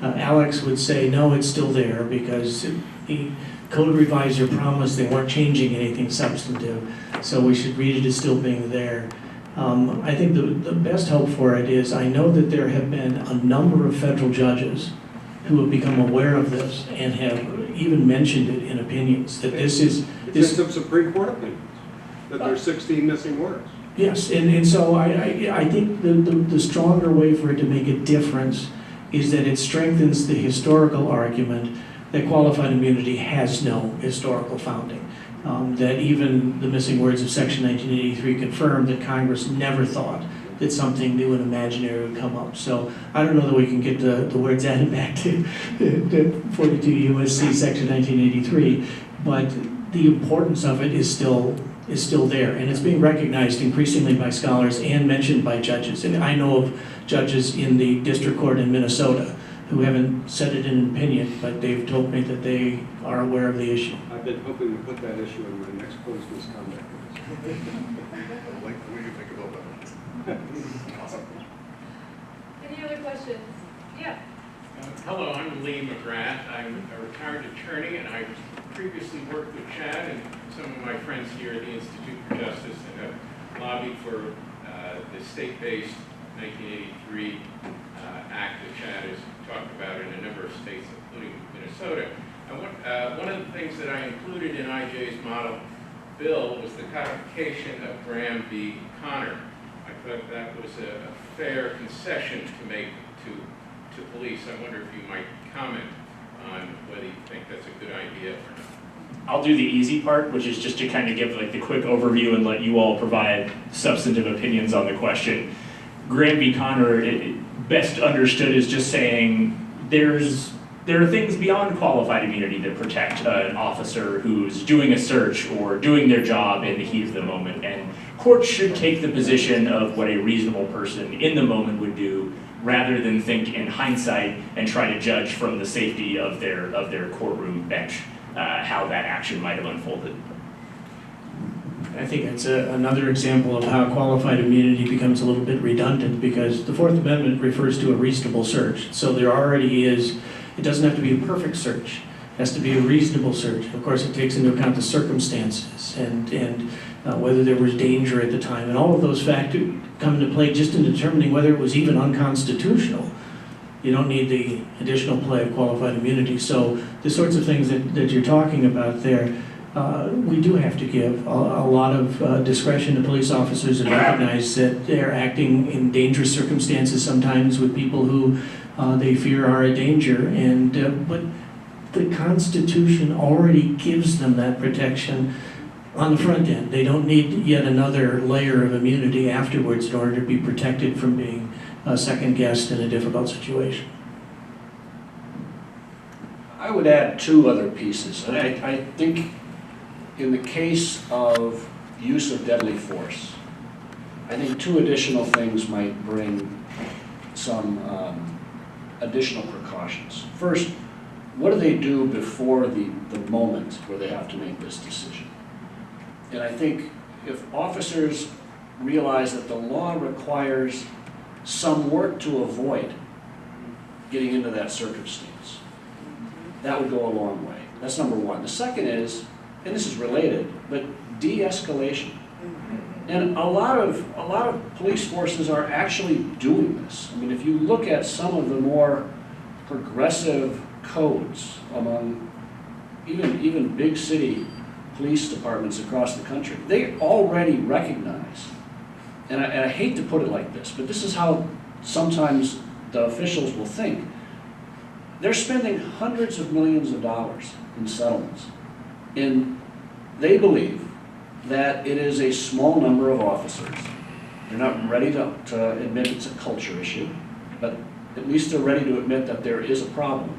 Alex would say, no, it's still there because the code reviser promised they weren't changing anything substantive, so we should read it as still being there. I think the best hope for it is I know that there have been a number of federal judges who have become aware of this and have even mentioned it in opinions, that this is... It's some Supreme Court opinions, that there's 16 missing words. Yes, and so I think the stronger way for it to make a difference is that it strengthens the historical argument that qualified immunity has no historical founding. That even the missing words of Section 1983 confirm that Congress never thought that something new and imaginary would come up. So I don't know that we can get the words added back to 42 U.S.C. Section 1983, but the importance of it is still there, and it's being recognized increasingly by scholars and mentioned by judges. And I know of judges in the district court in Minnesota who haven't said it in an opinion, but they've told me that they are aware of the issue. I've been hoping to put that issue in my next police misconduct case. I like the way you think about that. Awesome. Any other questions? Yeah. Hello, I'm Lee McGrath. I'm a retired attorney, and I previously worked with Chad and some of my friends here at the Institute for Justice and have lobbied for the state-based 1983 act that Chad has talked about in a number of states, including Minnesota. One of the things that I included in IJ's model bill was the codification of Graham v. Connor. I thought that was a fair concession to make to police. I wonder if you might comment on whether you think that's a good idea or not. I'll do the easy part, which is just to kind of give like the quick overview and let you all provide substantive opinions on the question. Graham v. Connor, best understood as just saying there are things beyond qualified immunity that protect an officer who's doing a search or doing their job in the heat of the moment. And courts should take the position of what a reasonable person in the moment would do, rather than think in hindsight and try to judge from the safety of their courtroom bench how that action might have unfolded. I think it's another example of how qualified immunity becomes a little bit redundant, because the Fourth Amendment refers to a reasonable search. So there already is, it doesn't have to be a perfect search, it has to be a reasonable search. Of course, it takes into account the circumstances and whether there was danger at the time, and all of those factors come into play just in determining whether it was even unconstitutional. You don't need the additional play of qualified immunity. So the sorts of things that you're talking about there, we do have to give a lot of discretion to police officers and recognize that they're acting in dangerous circumstances sometimes with people who they fear are a danger. And but the Constitution already gives them that protection on the front end. They don't need yet another layer of immunity afterwards in order to be protected from being second-guessed in a difficult situation. I would add two other pieces. And I think in the case of use of deadly force, I think two additional things might bring some additional precautions. First, what do they do before the moment where they have to make this decision? And I think if officers realize that the law requires some work to avoid getting into that circumstance, that would go a long way. That's number one. The second is, and this is related, but de-escalation. And a lot of police forces are actually doing this. I mean, if you look at some of the more progressive codes among even big city police departments across the country, they already recognize, and I hate to put it like this, but this is how sometimes the officials will think. They're spending hundreds of millions of dollars in settlements, and they believe that it is a small number of officers. They're not ready to admit it's a culture issue, but at least they're ready to admit that there is a problem.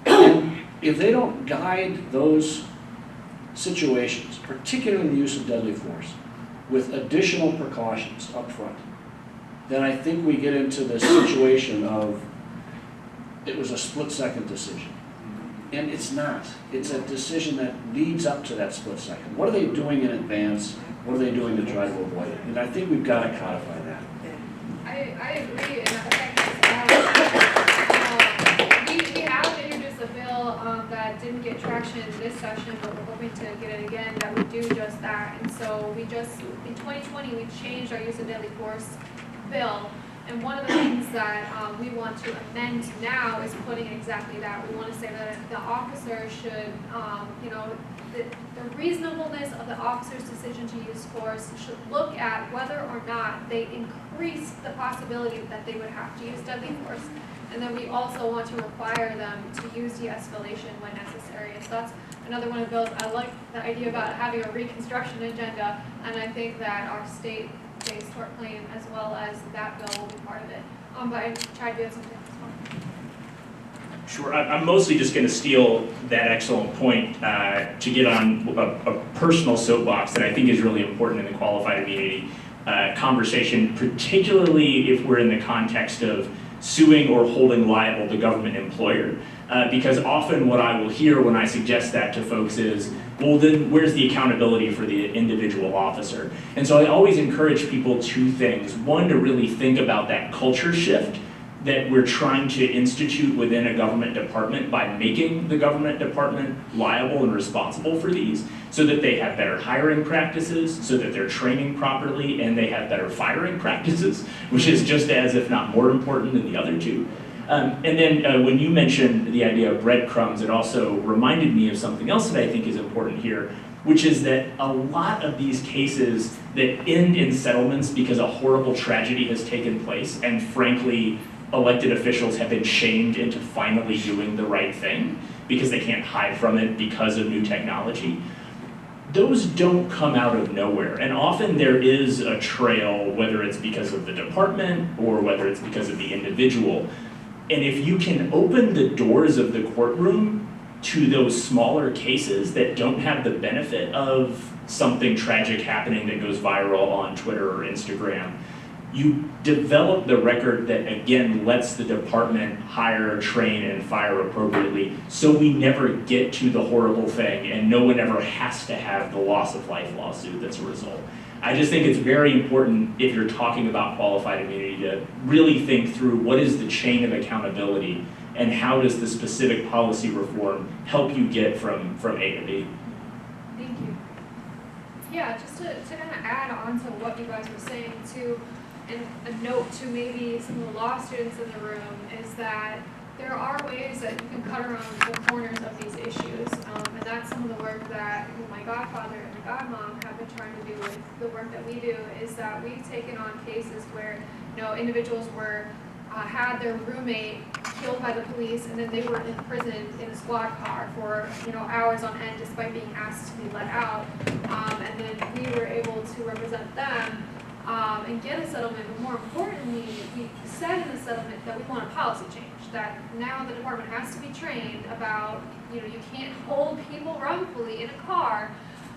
And if they don't guide those situations, particularly the use of deadly force, with additional precautions up front, then I think we get into this situation of it was a split-second decision. And it's not. It's a decision that leads up to that split second. What are they doing in advance? What are they doing to try to avoid it? And I think we've got to codify that. I agree, and we have introduced a bill that didn't get traction this session, but we're hoping to get it again, that would do just that. And so we just, in 2020, we changed our use of deadly force bill. And one of the things that we want to amend now is putting exactly that. We want to say that the officer should, the reasonableness of the officer's decision to use force should look at whether or not they increase the possibility that they would have to use deadly force. And then we also want to require them to use de-escalation when necessary. And so that's another one of the bills. I like the idea about having a reconstruction agenda, and I think that our state-based tort claim as well as that bill will be part of it. But I tried to do something as well. Sure, I'm mostly just going to steal that excellent point to get on a personal soapbox that I think is really important in the qualified immunity conversation, particularly if we're in the context of suing or holding liable the government employer. Because often what I will hear when I suggest that to folks is, well, then where's the accountability for the individual officer? And so I always encourage people two things. One, to really think about that culture shift that we're trying to institute within a government department by making the government department liable and responsible for these, so that they have better hiring practices, so that they're training properly, and they have better firing practices, which is just as, if not more important than the other two. And then when you mentioned the idea of breadcrumbs, it also reminded me of something else that I think is important here, which is that a lot of these cases that end in settlements because a horrible tragedy has taken place, and frankly, elected officials have been shamed into finally doing the right thing because they can't hide from it because of new technology. Those don't come out of nowhere, and often there is a trail, whether it's because of the department or whether it's because of the individual. And if you can open the doors of the courtroom to those smaller cases that don't have the benefit of something tragic happening that goes viral on Twitter or Instagram, you develop the record that, again, lets the department hire, train, and fire appropriately, so we never get to the horrible thing and no one ever has to have the loss of life lawsuit that's a result. I just think it's very important, if you're talking about qualified immunity, to really think through what is the chain of accountability and how does the specific policy reform help you get from A to B. Thank you. Yeah, just to kind of add on to what you guys were saying too, and a note to maybe some of the law students in the room is that there are ways that you can cut around the corners of these issues, and that's some of the work that my godfather and my godmom have been trying to do with the work that we do, is that we've taken on cases where, individuals were, had their roommate killed by the police, and then they were imprisoned in a squad car for, hours on end despite being asked to be let out, and then we were able to represent them and get a settlement, but more importantly, we said in the settlement that we want a policy change, that now the department has to be trained about, you can't hold people wrongfully in a car,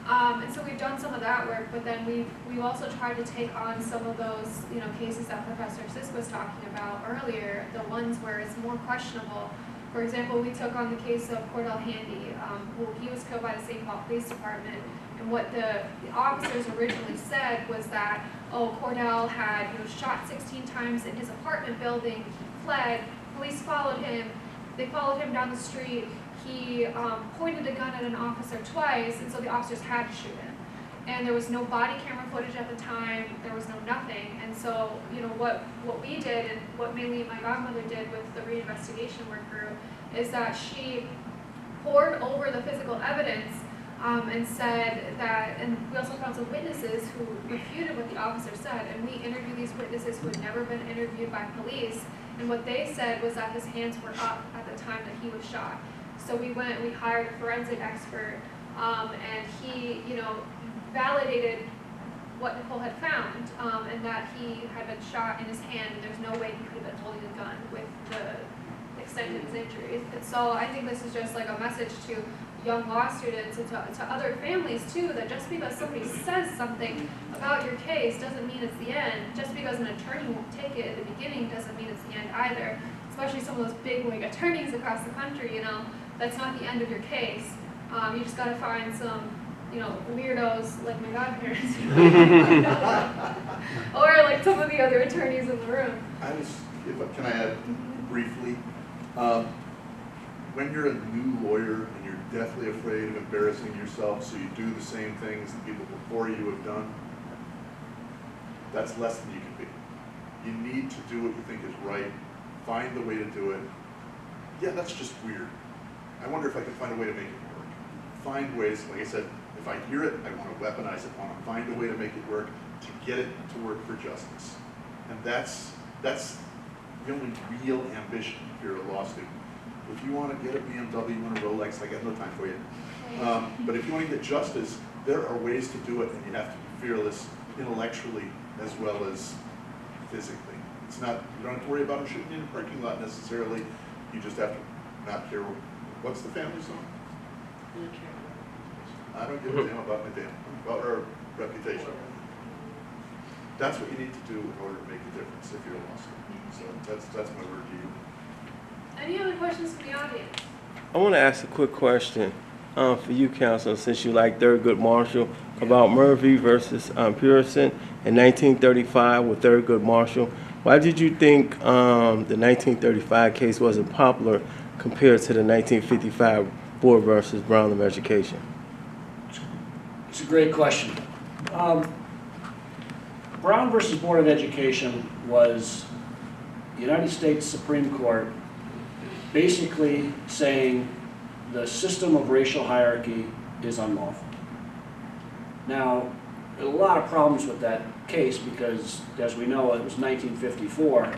and so we've done some of that work, but then we've also tried to take on some of those, cases that Professor Sisk was talking about earlier, the ones where it's more questionable. For example, we took on the case of Cordell Handy, who he was killed by the St. Paul Police Department. And what the officers originally said was that, Cordell had shot 16 times in his apartment building, he fled, police followed him, they followed him down the street, he pointed a gun at an officer twice, and so the officers had to shoot him. And there was no body camera footage at the time, there was no nothing. And so, what we did, and what mainly my godmother did with the Reinvestigation Workgroup, is that she poured over the physical evidence and said that, and we also found some witnesses who refuted what the officer said, and we interviewed these witnesses who had never been interviewed by police, and what they said was that his hands were up at the time that he was shot. So we hired a forensic expert, and he, validated what Nicole had found, and that he had been shot in his hand, and there's no way he could have been holding a gun with the extent of his injuries. And so I think this is just like a message to young law students and to other families too, that just because somebody says something about your case doesn't mean it's the end. Just because an attorney won't take it at the beginning doesn't mean it's the end either. Especially some of those big wig attorneys across the country, that's not the end of your case. You just gotta find some, weirdos like my godparents, or like some of the other attorneys in the room. Can I add briefly? When you're a new lawyer and you're deathly afraid of embarrassing yourself, so you do the same things that people before you have done, that's less than you can be. You need to do what you think is right, find the way to do it. Yeah, that's just weird. I wonder if I can find a way to make it work. Find ways, like I said, if I hear it, I want to weaponize it, I want to find a way to make it work, to get it to work for justice. And that's the only real ambition if you're a law student. If you want to get a BMW and a Rolex, I got no time for you. But if you want to get justice, there are ways to do it, and you have to be fearless intellectually as well as physically. It's not, you don't have to worry about them shooting you in a parking lot necessarily. You just have to not care. What's the family song? I don't give a damn about my about our reputation. That's what you need to do in order to make a difference if you're a law student. So that's my word to you. Any other questions from the audience? I want to ask a quick question for you, Counselor, since you like Thurgood Marshall, about Murphy versus Pearson in 1935 with Thurgood Marshall. Why did you think the 1935 case wasn't popular compared to the 1955 Board versus Brown of Education? It's a great question. Brown versus Board of Education was the United States Supreme Court basically saying the system of racial hierarchy is unlawful. Now, there are a lot of problems with that case because, as we know, it was 1954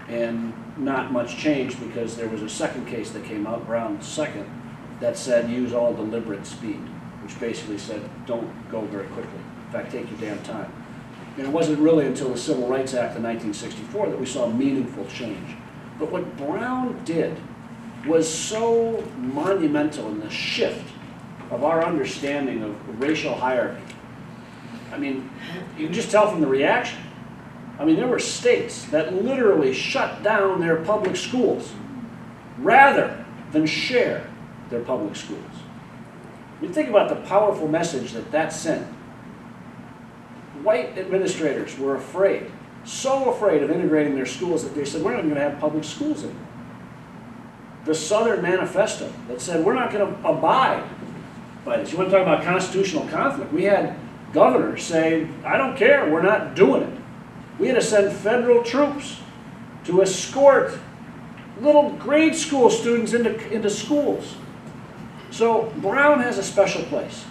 and not much changed because there was a second case that came out, Brown second, that said use all deliberate speed, which basically said don't go very quickly. In fact, take your damn time. And it wasn't really until the Civil Rights Act of 1964 that we saw meaningful change. But what Brown did was so monumental in the shift of our understanding of racial hierarchy I mean, you can just tell from the reaction. I mean, there were states that literally shut down their public schools rather than share their public schools. You think about the powerful message that that sent. White administrators were afraid, so afraid of integrating their schools that they said, we're not going to have public schools anymore. The Southern Manifesto that said, we're not going to abide by this. You want to talk about constitutional conflict? We had governors say, I don't care, we're not doing it. We had to send federal troops to escort little grade school students into schools. So Brown has a special place.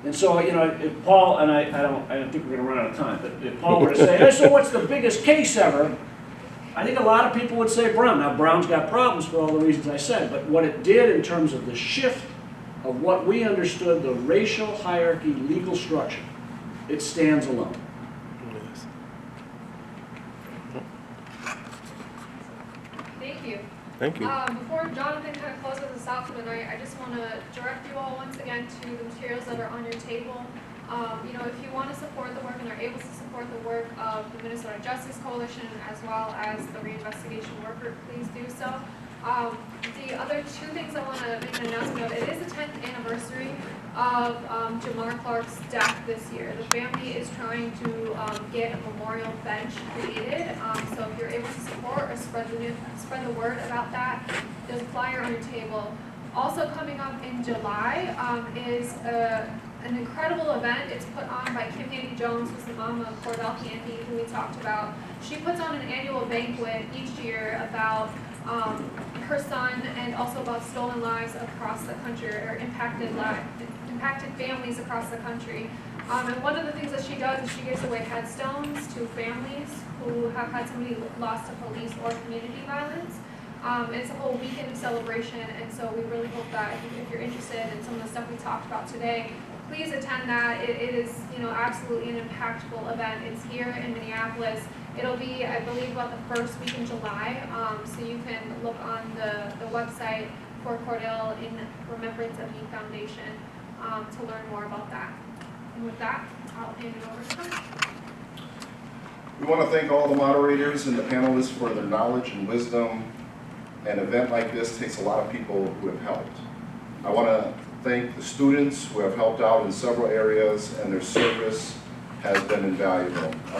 And so, you know, if Paul, and I don't think we're going to run out of time, but if Paul were to say, hey, so what's the biggest case ever? I think a lot of people would say Brown. Now, Brown's got problems for all the reasons I said, but what it did in terms of the shift of what we understood the racial hierarchy legal structure, it stands alone. Yes. Thank you. Thank you. Before Jonathan kind of closes us out for the night, I just want to direct you all once again to the materials that are on your table. You know, if you want to support the work and are able to support the work of the Minnesota Justice Coalition as well as the Reinvestigation Workgroup, please do so. The other two things I want to make an announcement of, it is the 10th anniversary of Jamar Clark's death this year. The family is trying to get a memorial bench created, so if you're able to support or spread the word about that, there's a flyer on your table. Also coming up in July is an incredible event. It's put on by Kim Handy-Jones, who's the mom of Cordell Handy, who we talked about. She puts on an annual banquet each year about her son and also about stolen lives across the country, or impacted families across the country. And one of the things that she does is she gives away headstones to families who have had somebody lost to police or community violence. It's a whole weekend of celebration, and so we really hope that if you're interested in some of the stuff we talked about today, please attend that. It is, you know, absolutely an impactful event. It's here in Minneapolis. It'll be, I believe, about the first week in July, so you can look on the website for Cordell in Remembrance of Me Foundation to learn more about that. And with that, I'll hand it over to Tom. We want to thank all the moderators and the panelists for their knowledge and wisdom. An event like this takes a lot of people who have helped. I want to thank the students who have helped out in several areas, and their service has been invaluable.